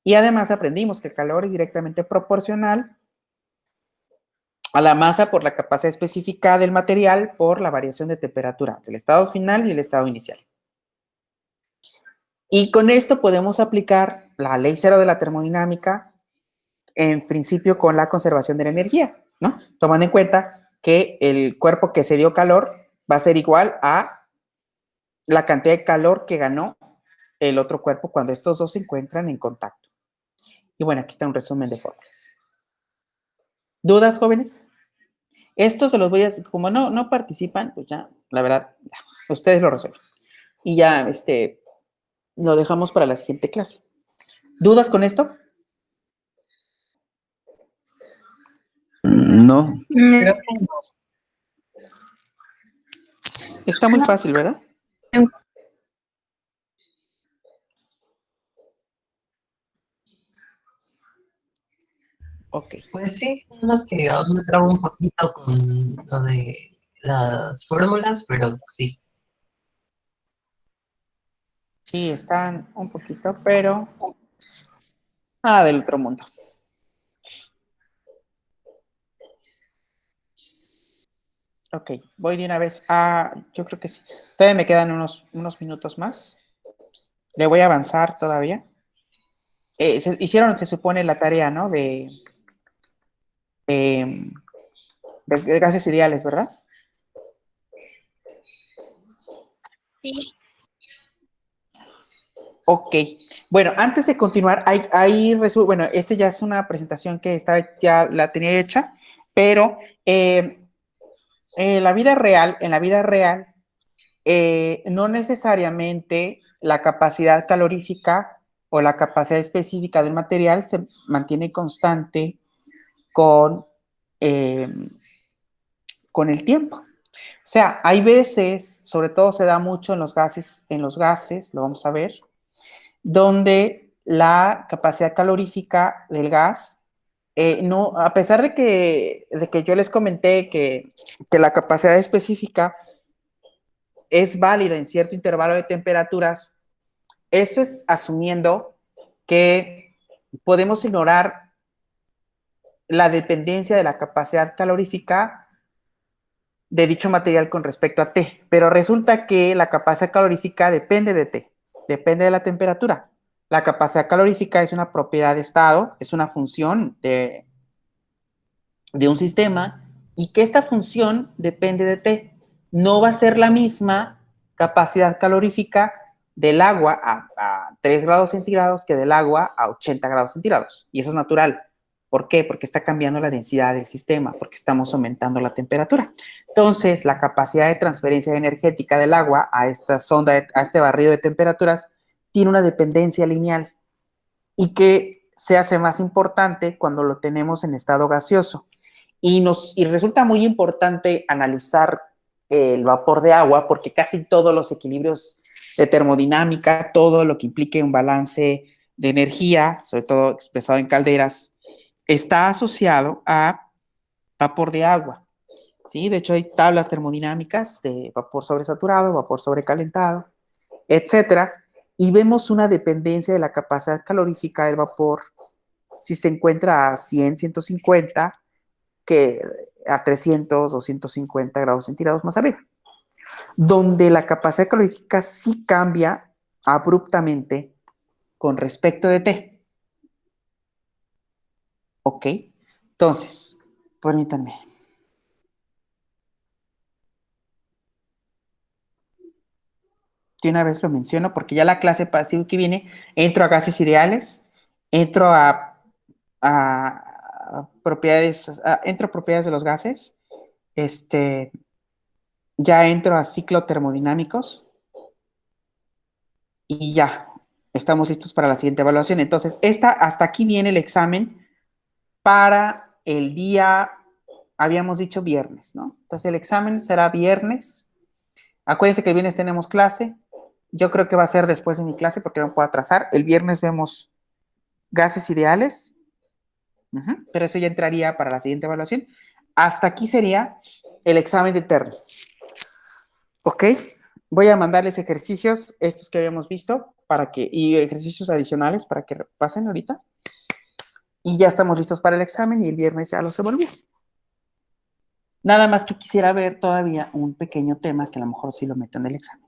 Y además aprendimos que el calor es directamente proporcional a la masa por la capacidad específica del material por la variación de temperatura del estado final y el estado inicial. Y con esto podemos aplicar la ley cero de la termodinámica en principio con la conservación de la energía, ¿no? Tomando en cuenta que el cuerpo que se dio calor va a ser igual a la cantidad de calor que ganó el otro cuerpo cuando estos dos se encuentran en contacto. Y bueno, aquí está un resumen de fórmulas. ¿Dudas, jóvenes? Esto se los voy a, como no participan, pues ya, la verdad, ya, ustedes lo resuelven. Y ya, lo dejamos para la siguiente clase. ¿Dudas con esto? No. Creo que no. Está muy fácil, ¿verdad? Ok. Pues sí, nada más que aún me trabo un poquito con lo de las fórmulas, pero sí. Sí, están un poquito, pero nada del otro mundo. Ok, voy de una vez a, yo creo que sí. Todavía me quedan unos minutos más. Le voy a avanzar todavía. Hicieron, se supone, la tarea, ¿no? De gases ideales, ¿verdad? Sí. Ok. Bueno, antes de continuar, bueno, ya es una presentación que ya la tenía hecha, pero en la vida real, no necesariamente la capacidad calorífica o la capacidad específica del material se mantiene constante con con el tiempo. O sea, hay veces, sobre todo se da mucho en los gases, lo vamos a ver, donde la capacidad calorífica del gas, no, a pesar de que yo les comenté que la capacidad específica es válida en cierto intervalo de temperaturas, eso es asumiendo que podemos ignorar la dependencia de la capacidad calorífica de dicho material con respecto a T, pero resulta que la capacidad calorífica depende de T, depende de la temperatura. La capacidad calorífica es una propiedad de estado, es una función de un sistema y que esta función depende de T. No va a ser la misma capacidad calorífica del agua a 3 grados centígrados que del agua a 80 grados centígrados. Y eso es natural. ¿Por qué? Porque está cambiando la densidad del sistema, porque estamos aumentando la temperatura. Entonces, la capacidad de transferencia energética del agua a esta sonda, a este barrido de temperaturas, tiene una dependencia lineal y que se hace más importante cuando lo tenemos en estado gaseoso. Y resulta muy importante analizar el vapor de agua porque casi todos los equilibrios de termodinámica, todo lo que implique un balance de energía, sobre todo expresado en calderas, está asociado a vapor de agua. ¿Sí? De hecho, hay tablas termodinámicas de vapor sobresaturado, vapor sobrecalentado, etcétera, y vemos una dependencia de la capacidad calorífica del vapor si se encuentra a 100, 150, que a 300 o 150 grados centígrados más arriba, donde la capacidad calorífica sí cambia abruptamente con respecto de T. ¿Ok? Entonces, permítanme. De una vez lo menciono porque ya la clase pasiva que viene, entro a gases ideales, entro a propiedades, entro a propiedades de los gases, ya entro a ciclotermodinámicos y ya, estamos listos para la siguiente evaluación. Entonces, hasta aquí viene el examen para el día, habíamos dicho viernes, ¿no? Entonces, el examen será viernes. Acuérdense que el viernes tenemos clase. Yo creo que va a ser después de mi clase porque no puedo atrasar. El viernes vemos gases ideales, pero eso ya entraría para la siguiente evaluación. Hasta aquí sería el examen de termo. ¿Ok? Voy a mandarles ejercicios, estos que habíamos visto, y ejercicios adicionales para que pasen ahorita. Y ya estamos listos para el examen y el viernes ya los evalúo. Nada más que quisiera ver todavía un pequeño tema que a lo mejor sí lo meto en el examen.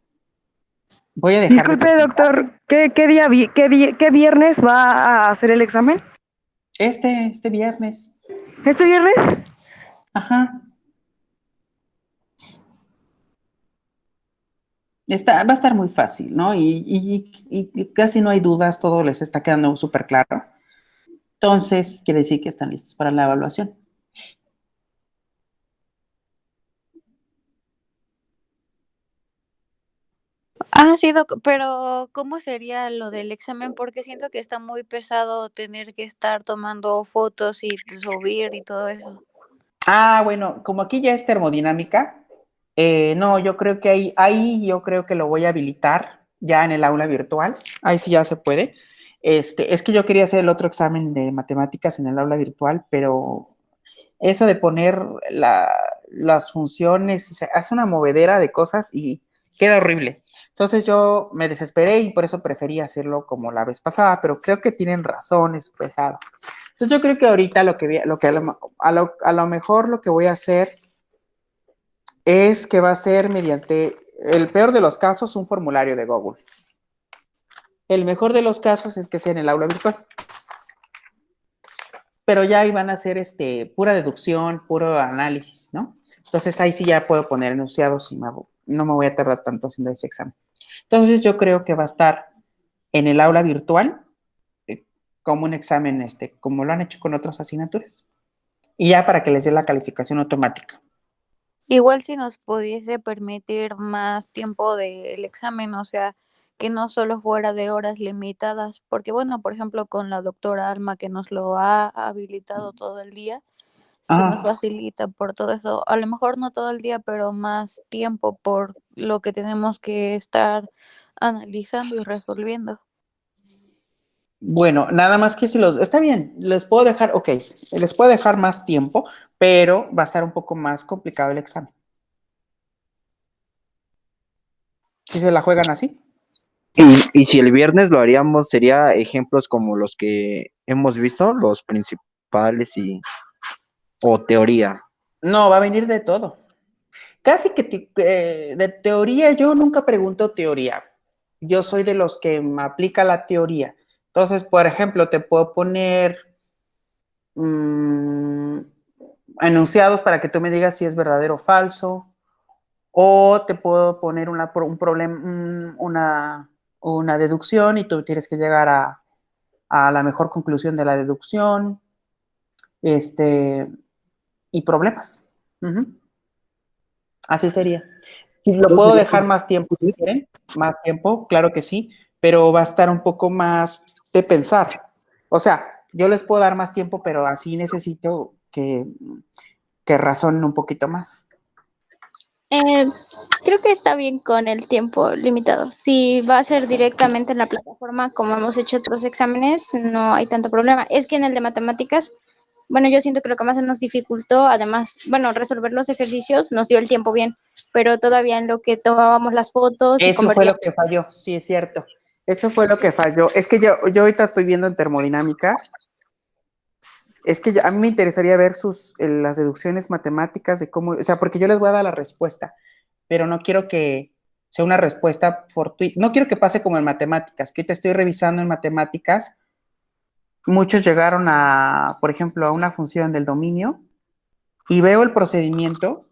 Voy a dejar. Disculpe, doctor, ¿qué viernes va a hacer el examen? Este viernes. ¿Este viernes? Ajá. Va a estar muy fácil, ¿no? Y casi no hay dudas, todo les está quedando súper claro. Entonces, quiere decir que están listos para la evaluación. Sí, pero ¿cómo sería lo del examen? Porque siento que está muy pesado tener que estar tomando fotos y subir y todo eso. Bueno, como aquí ya es termodinámica, no, yo creo que ahí yo creo que lo voy a habilitar ya en el aula virtual. Ahí sí ya se puede. Es que yo quería hacer el otro examen de matemáticas en el aula virtual, pero eso de poner las funciones, se hace una movedera de cosas y queda horrible. Entonces yo me desesperé y por eso preferí hacerlo como la vez pasada, pero creo que tienen razones, pesado. Entonces yo creo que ahorita a lo mejor lo que voy a hacer es que va a ser mediante, el peor de los casos, un formulario de Google. El mejor de los casos es que sea en el aula virtual. Pero ya ahí van a hacer pura deducción, puro análisis, ¿no? Entonces ahí sí ya puedo poner enunciados y no me voy a tardar tanto haciendo ese examen. Entonces yo creo que va a estar en el aula virtual como un examen, como lo han hecho con otras asignaturas. Y ya para que les dé la calificación automática. Igual si nos pudiese permitir más tiempo del examen, o sea, que no solo fuera de horas limitadas, porque bueno, por ejemplo, con la doctora Alma que nos lo ha habilitado todo el día, se nos Ah, facilita por todo eso. A lo mejor no todo el día, pero más tiempo por lo que tenemos que estar analizando y resolviendo. bueno, nada más que si los... Está bien, les puedo dejar, ok, les puedo dejar más tiempo, pero va a estar un poco más complicado el examen. Si se la juegan así. Y si el viernes lo haríamos, sería ejemplos como los que hemos visto, los principales o teoría. No, va a venir de todo. Casi que de teoría, yo nunca pregunto teoría. Yo soy de los que me aplica la teoría. Entonces, por ejemplo, te puedo poner enunciados para que tú me digas si es verdadero o falso. O te puedo poner un problema, una deducción y tú tienes que llegar a la mejor conclusión de la deducción, y problemas. Ujú. Así sería. Y lo puedo dejar más tiempo si quieren, más tiempo, claro que sí, pero va a estar un poco más de pensar. O sea, yo les puedo dar más tiempo, pero así necesito que razonen un poquito más. Eh, Creo que está bien con el tiempo limitado. Si va a ser directamente en la plataforma, como hemos hecho otros exámenes, no hay tanto problema. Es que en el de matemáticas, bueno, yo siento que lo que más se nos dificultó, además, bueno, resolver los ejercicios nos dio el tiempo bien, pero todavía en lo que tomábamos las fotos y Eso fue lo convertíamos. que falló, sí, es cierto. Eso fue lo que falló. Es que yo ahorita estoy viendo en termodinámica. Es que a mí me interesaría ver las deducciones matemáticas de cómo, o sea, porque yo les voy a dar la respuesta, pero no quiero que sea una respuesta fortuita, no quiero que pase como en matemáticas, que te estoy revisando en matemáticas, muchos llegaron por ejemplo, a una función del dominio y veo el procedimiento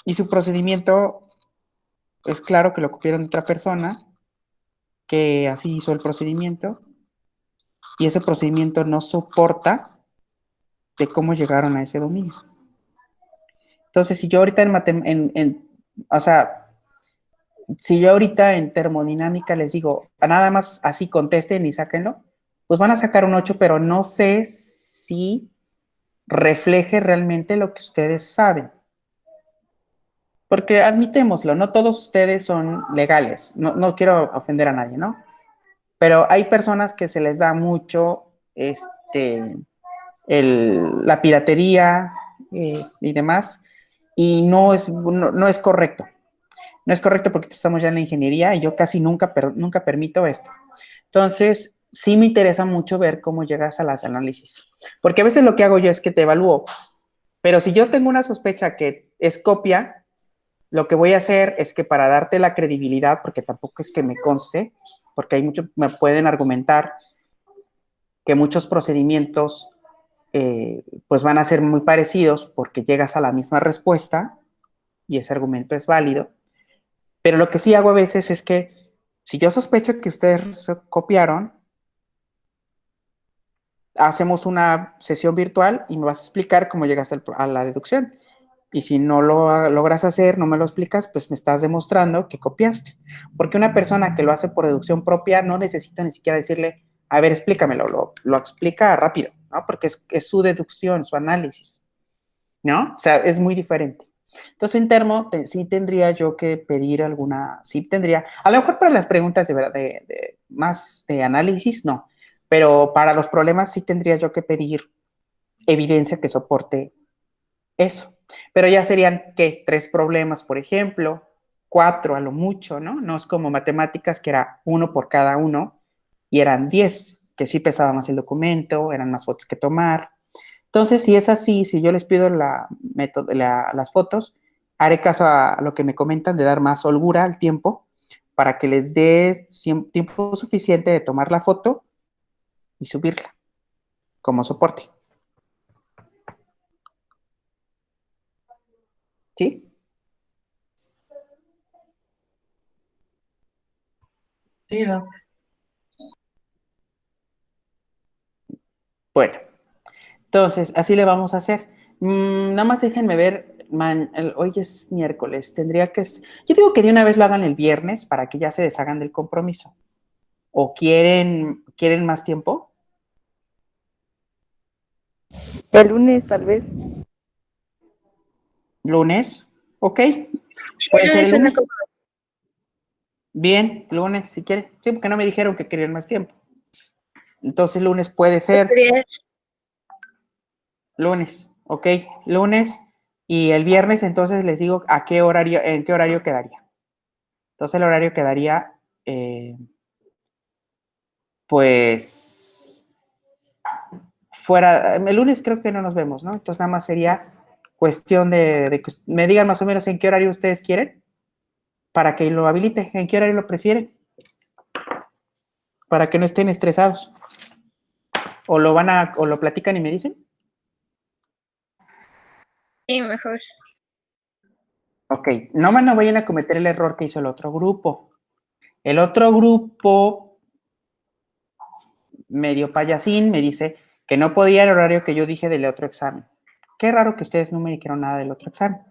y su procedimiento es claro que lo copiaron de otra persona, que así hizo el procedimiento y ese procedimiento no soporta de cómo llegaron a ese dominio. Entonces, si yo ahorita o sea, si yo ahorita en termodinámica les digo, nada más así contesten y sáquenlo, pues van a sacar un 8, pero no sé si refleje realmente lo que ustedes saben. Porque admitémoslo, no todos ustedes son legales, no quiero ofender a nadie, ¿no? Pero hay personas que se les da mucho la piratería y demás, y no es correcto. No es correcto porque estamos ya en la ingeniería y yo casi nunca permito esto. Entonces, sí me interesa mucho ver cómo llegas a las análisis. Porque a veces lo que hago yo es que te evalúo, pero si yo tengo una sospecha que es copia, lo que voy a hacer es que para darte la credibilidad, porque tampoco es que me conste, porque hay muchos, me pueden argumentar que muchos procedimientos pues van a ser muy parecidos porque llegas a la misma respuesta y ese argumento es válido. Pero lo que sí hago a veces es que si yo sospecho que ustedes copiaron, hacemos una sesión virtual y me vas a explicar cómo llegaste a la deducción. Y si no lo logras hacer, no me lo explicas, pues me estás demostrando que copiaste. Porque una persona que lo hace por deducción propia no necesita ni siquiera decirle, a ver, explícamelo, lo explica rápido, ¿no? Porque es su deducción, su análisis, ¿no? O sea, es muy diferente. Entonces, en termo, sí tendría yo que pedir sí tendría, a lo mejor para las preguntas más de análisis, no, pero para los problemas sí tendría yo que pedir evidencia que soporte eso. Pero ya serían, ¿qué? 3 problemas, por ejemplo, 4 a lo mucho, ¿no? No es como matemáticas, que era 1 por cada uno, y eran 10, que sí pesaba más el documento, eran más fotos que tomar. Entonces, si es así, si yo les pido las fotos, haré caso a lo que me comentan de dar más holgura al tiempo para que les dé tiempo suficiente de tomar la foto y subirla como soporte. ¿Sí? Sí, no. Bueno, entonces, así le vamos a hacer. Nada más déjenme ver, hoy es miércoles, yo digo que de una vez lo hagan el viernes para que ya se deshagan del compromiso. ¿O quieren más tiempo? El lunes, tal vez. ¿Lunes? Ok. Sí, ¿Puede el ser lunes el suena lunes? como Bien, lunes, si quiere. Sí, porque no me dijeron que querían más tiempo. Entonces, lunes puede ser. estaría- Lunes, ok. Lunes. Y el viernes, entonces les digo a qué horario, en qué horario quedaría. Entonces, el horario quedaría, pues, fuera. El lunes creo que no nos vemos, ¿no? Entonces, nada más sería cuestión de que me digan más o menos en qué horario ustedes quieren para que lo habilite. ¿En qué horario lo prefieren? Para que no estén estresados. O lo platican y me dicen. Sí, mejor. Ok, no vayan a cometer el error que hizo el otro grupo. El otro grupo, medio payasín, me dice que no podía el horario que yo dije del otro examen. Qué raro que ustedes no me dijeron nada del otro examen.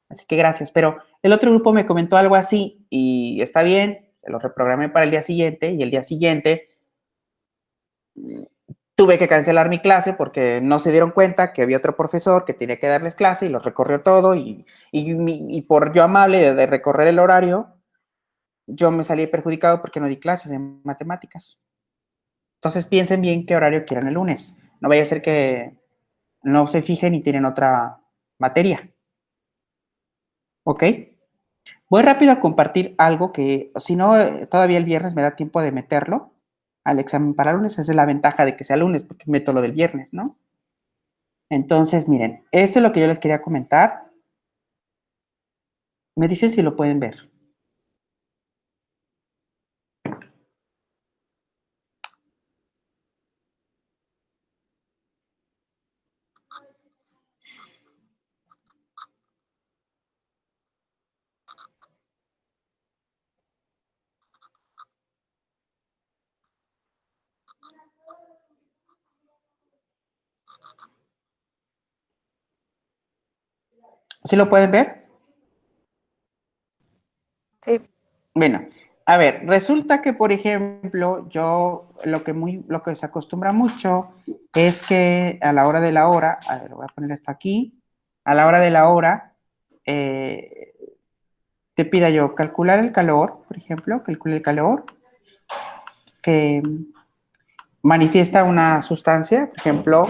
Así que gracias, pero el otro grupo me comentó algo así y está bien, se lo reprogramé para el día siguiente y el día siguiente tuve que cancelar mi clase porque no se dieron cuenta que había otro profesor que tenía que darles clase y los recorrió todo y por yo amable de recorrer el horario, yo me salí perjudicado porque no di clases en matemáticas. Entonces piensen bien qué horario quieran el lunes. No vaya a ser que no se fijen y tienen otra materia. ¿Ok? Voy rápido a compartir algo que, si no, todavía el viernes me da tiempo de meterlo al examen para lunes. Esa es la ventaja de que sea lunes, porque meto lo del viernes, ¿no? Entonces, miren, esto es lo que yo les quería comentar. Me dicen si lo pueden ver. ¿Sí lo pueden ver? Sí. Bueno, a ver, resulta que, por ejemplo, yo lo que se acostumbra mucho es que a la hora de la hora, a ver, voy a poner esto aquí, a la hora de la hora, te pida yo calcular el calor, por ejemplo, calcule el calor que manifiesta una sustancia, por ejemplo,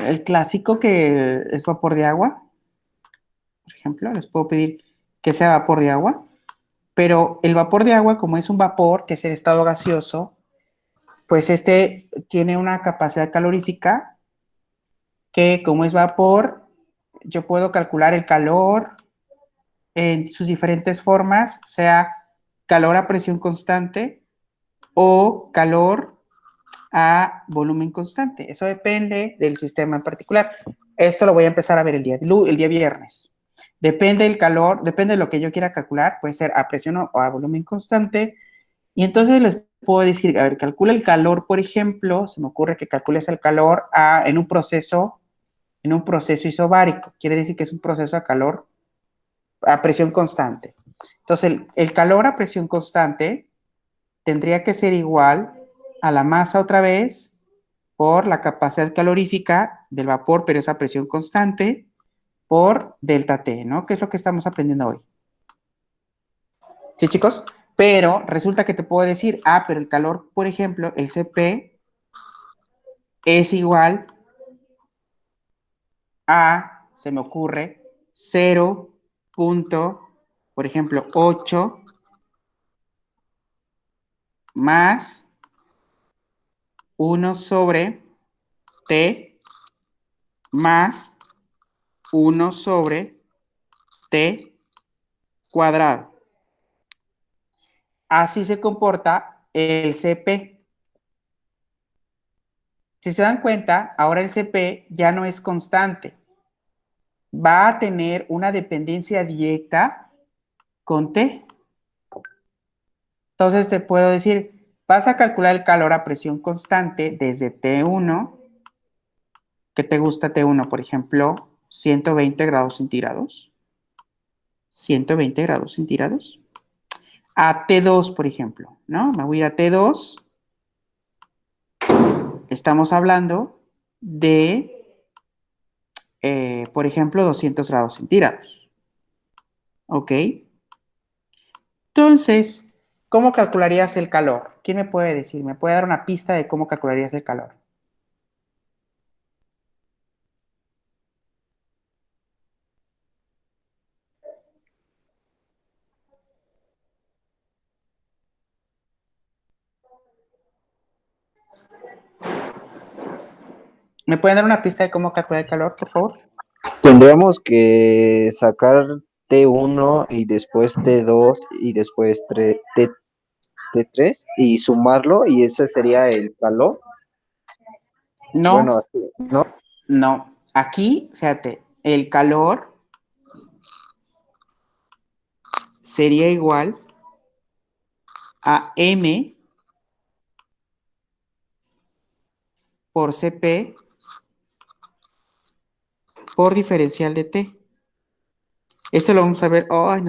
el clásico que es vapor de agua, por ejemplo, les puedo pedir que sea vapor de agua, pero el vapor de agua, como es un vapor que es en estado gaseoso, pues este tiene una capacidad calorífica que como es vapor, yo puedo calcular el calor en sus diferentes formas, sea calor a presión constante o calor a volumen constante. Eso depende del sistema en particular. Esto lo voy a empezar a ver el día viernes. Depende del calor, depende de lo que yo quiera calcular, puede ser a presión o a volumen constante. Y entonces les puedo decir, a ver, calcula el calor, por ejemplo, se me ocurre que calcules el calor en un proceso isobárico. Quiere decir que es un proceso a calor a presión constante. Entonces, el calor a presión constante tendría que ser igual a la masa otra vez por la capacidad calorífica del vapor, pero esa presión constante, por delta T, ¿no? Que es lo que estamos aprendiendo hoy. ¿Sí, chicos? Pero resulta que te puedo decir, pero el calor, por ejemplo, el CP es igual a, se me ocurre, 0. Por ejemplo, 8 más 1 sobre T más 1 sobre T cuadrado. Así se comporta el CP. Si se dan cuenta, ahora el CP ya no es constante. Va a tener una dependencia directa con T. Entonces te puedo decir, vas a calcular el calor a presión constante desde T1. ¿Qué te gusta T1? Por ejemplo, 120 grados centígrados. 120 grados centígrados. A T2, por ejemplo, ¿no? Me voy a ir a T2. Estamos hablando de por ejemplo, 200 grados centígrados. ¿Ok? Entonces, ¿cómo calcularías el calor? ¿Quién me puede decir? ¿Me puede dar una pista de cómo calcularías el calor? ¿Me pueden dar una pista de cómo calcular el calor, por favor? Tendríamos que sacar T1 y después T2 y después T3 y sumarlo y ese sería el calor. No, Bueno, ¿no? no. Aquí, fíjate, el calor sería igual a M por Cp por diferencial de T. Esto lo vamos a ver. Ay,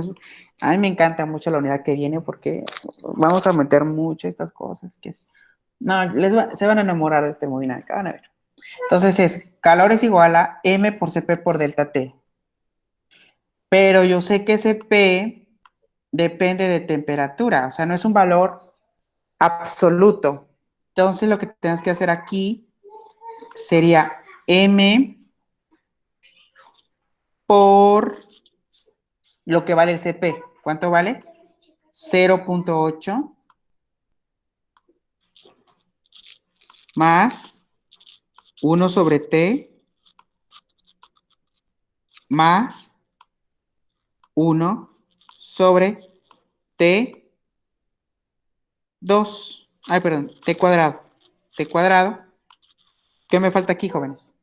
a mí me encanta mucho la unidad que viene porque vamos a meter mucho estas cosas. No, se van a enamorar de termodinámica. Van a ver. Entonces calor es igual a M por Cp por delta T. Pero yo sé que Cp depende de temperatura. O sea, no es un valor absoluto. Entonces lo que tenemos que hacer aquí sería M por lo que vale el Cp. ¿Cuánto vale? 0.8 más 1 sobre T más 1 sobre T2. Ay, perdón, T cuadrado. T cuadrado. ¿Qué me falta aquí, jóvenes?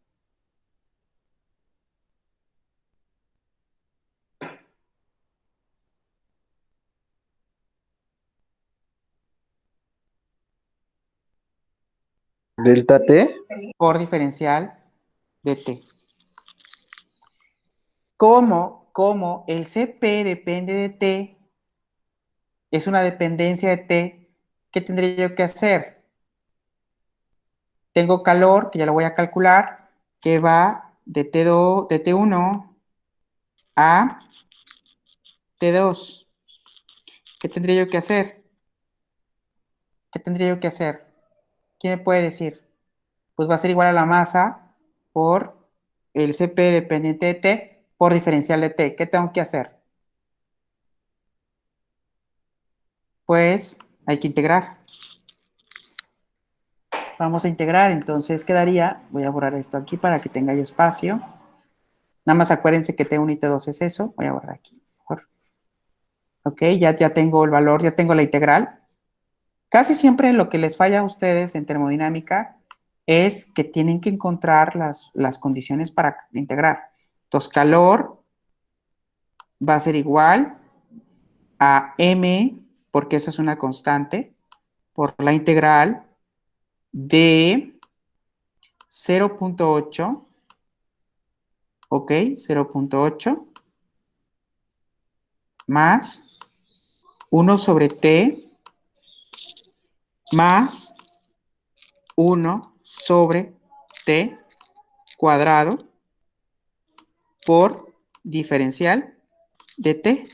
Delta T. Por diferencial de T. Como el Cp depende de T, es una dependencia de T, ¿qué tendría yo que hacer? Tengo calor, que ya lo voy a calcular, que va de T2, de T1 a T2. ¿Qué tendría yo que hacer? ¿Qué tendría yo que hacer? ¿Quién me puede decir? Pues va a ser igual a la masa por el Cp dependiente de T por diferencial de T. ¿Qué tengo que hacer? Pues hay que integrar. Vamos a integrar, entonces quedaría, voy a borrar esto aquí para que tenga yo espacio. Nada más acuérdense que T1 y T2 es eso. Voy a borrar aquí. Mejor. Ok, ya tengo el valor, ya tengo la integral. Casi siempre lo que les falla a ustedes en termodinámica es que tienen que encontrar las condiciones para integrar. Entonces, calor va a ser igual a M, porque eso es una constante, por la integral de 0.8, ok, 0.8 más 1 sobre T más 1 sobre T cuadrado por diferencial de T.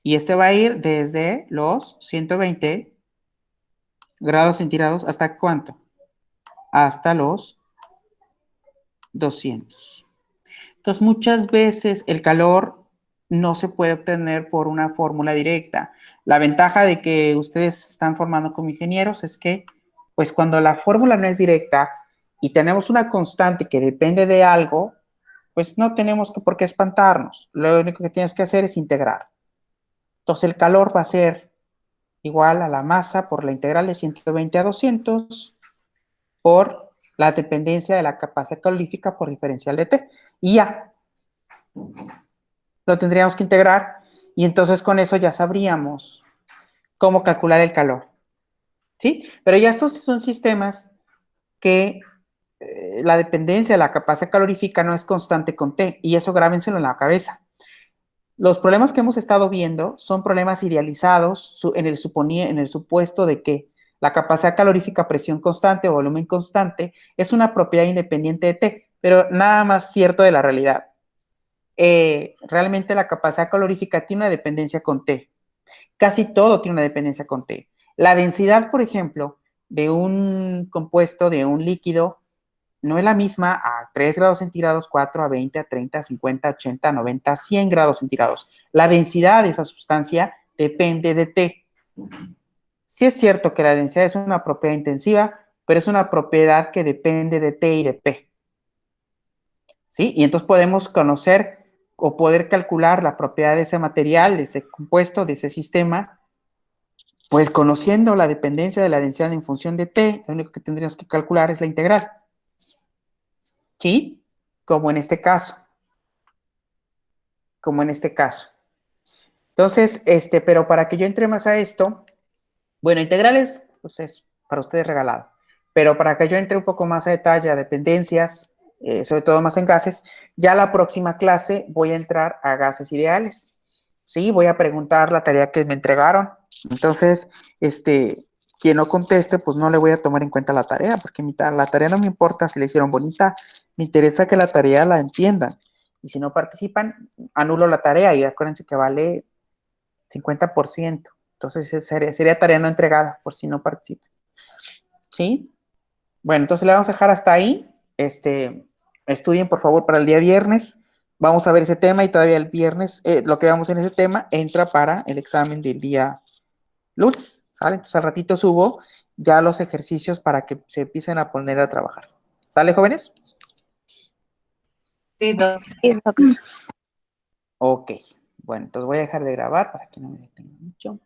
Y este va a ir desde los 120 grados centígrados hasta ¿cuánto? Hasta los 200. Entonces, muchas veces el calor no se puede obtener por una fórmula directa. La ventaja de que ustedes están formando como ingenieros es que, pues cuando la fórmula no es directa y tenemos una constante que depende de algo, pues no tenemos por qué espantarnos. Lo único que tienes que hacer es integrar. Entonces, el calor va a ser igual a la masa por la integral de 120 a 200 por la dependencia de la capacidad calorífica por diferencial de T. Y ya, lo tendríamos que integrar y entonces con eso ya sabríamos cómo calcular el calor. ¿Sí? Pero ya estos son sistemas que la dependencia de la capacidad calorífica no es constante con T y eso grábenselo en la cabeza. Los problemas que hemos estado viendo son problemas idealizados en el supuesto de que la capacidad calorífica, presión constante o volumen constante es una propiedad independiente de T. pero nada más cierto de la realidad. Realmente la capacidad calorífica tiene una dependencia con T. Casi todo tiene una dependencia con T. La densidad, por ejemplo, de un compuesto, de un líquido, no es la misma a 3 grados centígrados, 4, a 20, a 30, a 50, a 80, a 90, a 100 grados centígrados. La densidad de esa sustancia depende de T. Sí es cierto que la densidad es una propiedad intensiva, pero es una propiedad que depende de T y de P. ¿Sí? Y entonces podemos conocer o poder calcular la propiedad de ese material, de ese compuesto, de ese sistema, pues conociendo la dependencia de la densidad en función de T, lo único que tendríamos que calcular es la integral. ¿Sí? Como en este caso. Como en este caso. Entonces, pero para que yo entre más a esto, bueno, integrales, pues es para ustedes regalado. Pero para que yo entre un poco más a detalle a dependencias, sobre todo más en gases, ya la próxima clase voy a entrar a gases ideales. Sí, voy a preguntar la tarea que me entregaron. Entonces, quien no conteste, pues no le voy a tomar en cuenta la tarea, porque la tarea no me importa si la hicieron bonita, me interesa que la tarea la entiendan. Y si no participan, anulo la tarea y acuérdense que vale 50%. Entonces sería tarea no entregada por si no participan. ¿Sí? Bueno, entonces le vamos a dejar hasta ahí. Estudien, por favor, para el día viernes. Vamos a ver ese tema y todavía el viernes, lo que vemos en ese tema, entra para el examen del día lunes. ¿Sale? Entonces al ratito subo ya los ejercicios para que se empiecen a poner a trabajar. ¿Sale, jóvenes? Sí, doc. Sí, doc. Ok. Bueno, entonces voy a dejar de grabar para que no me detenga mucho.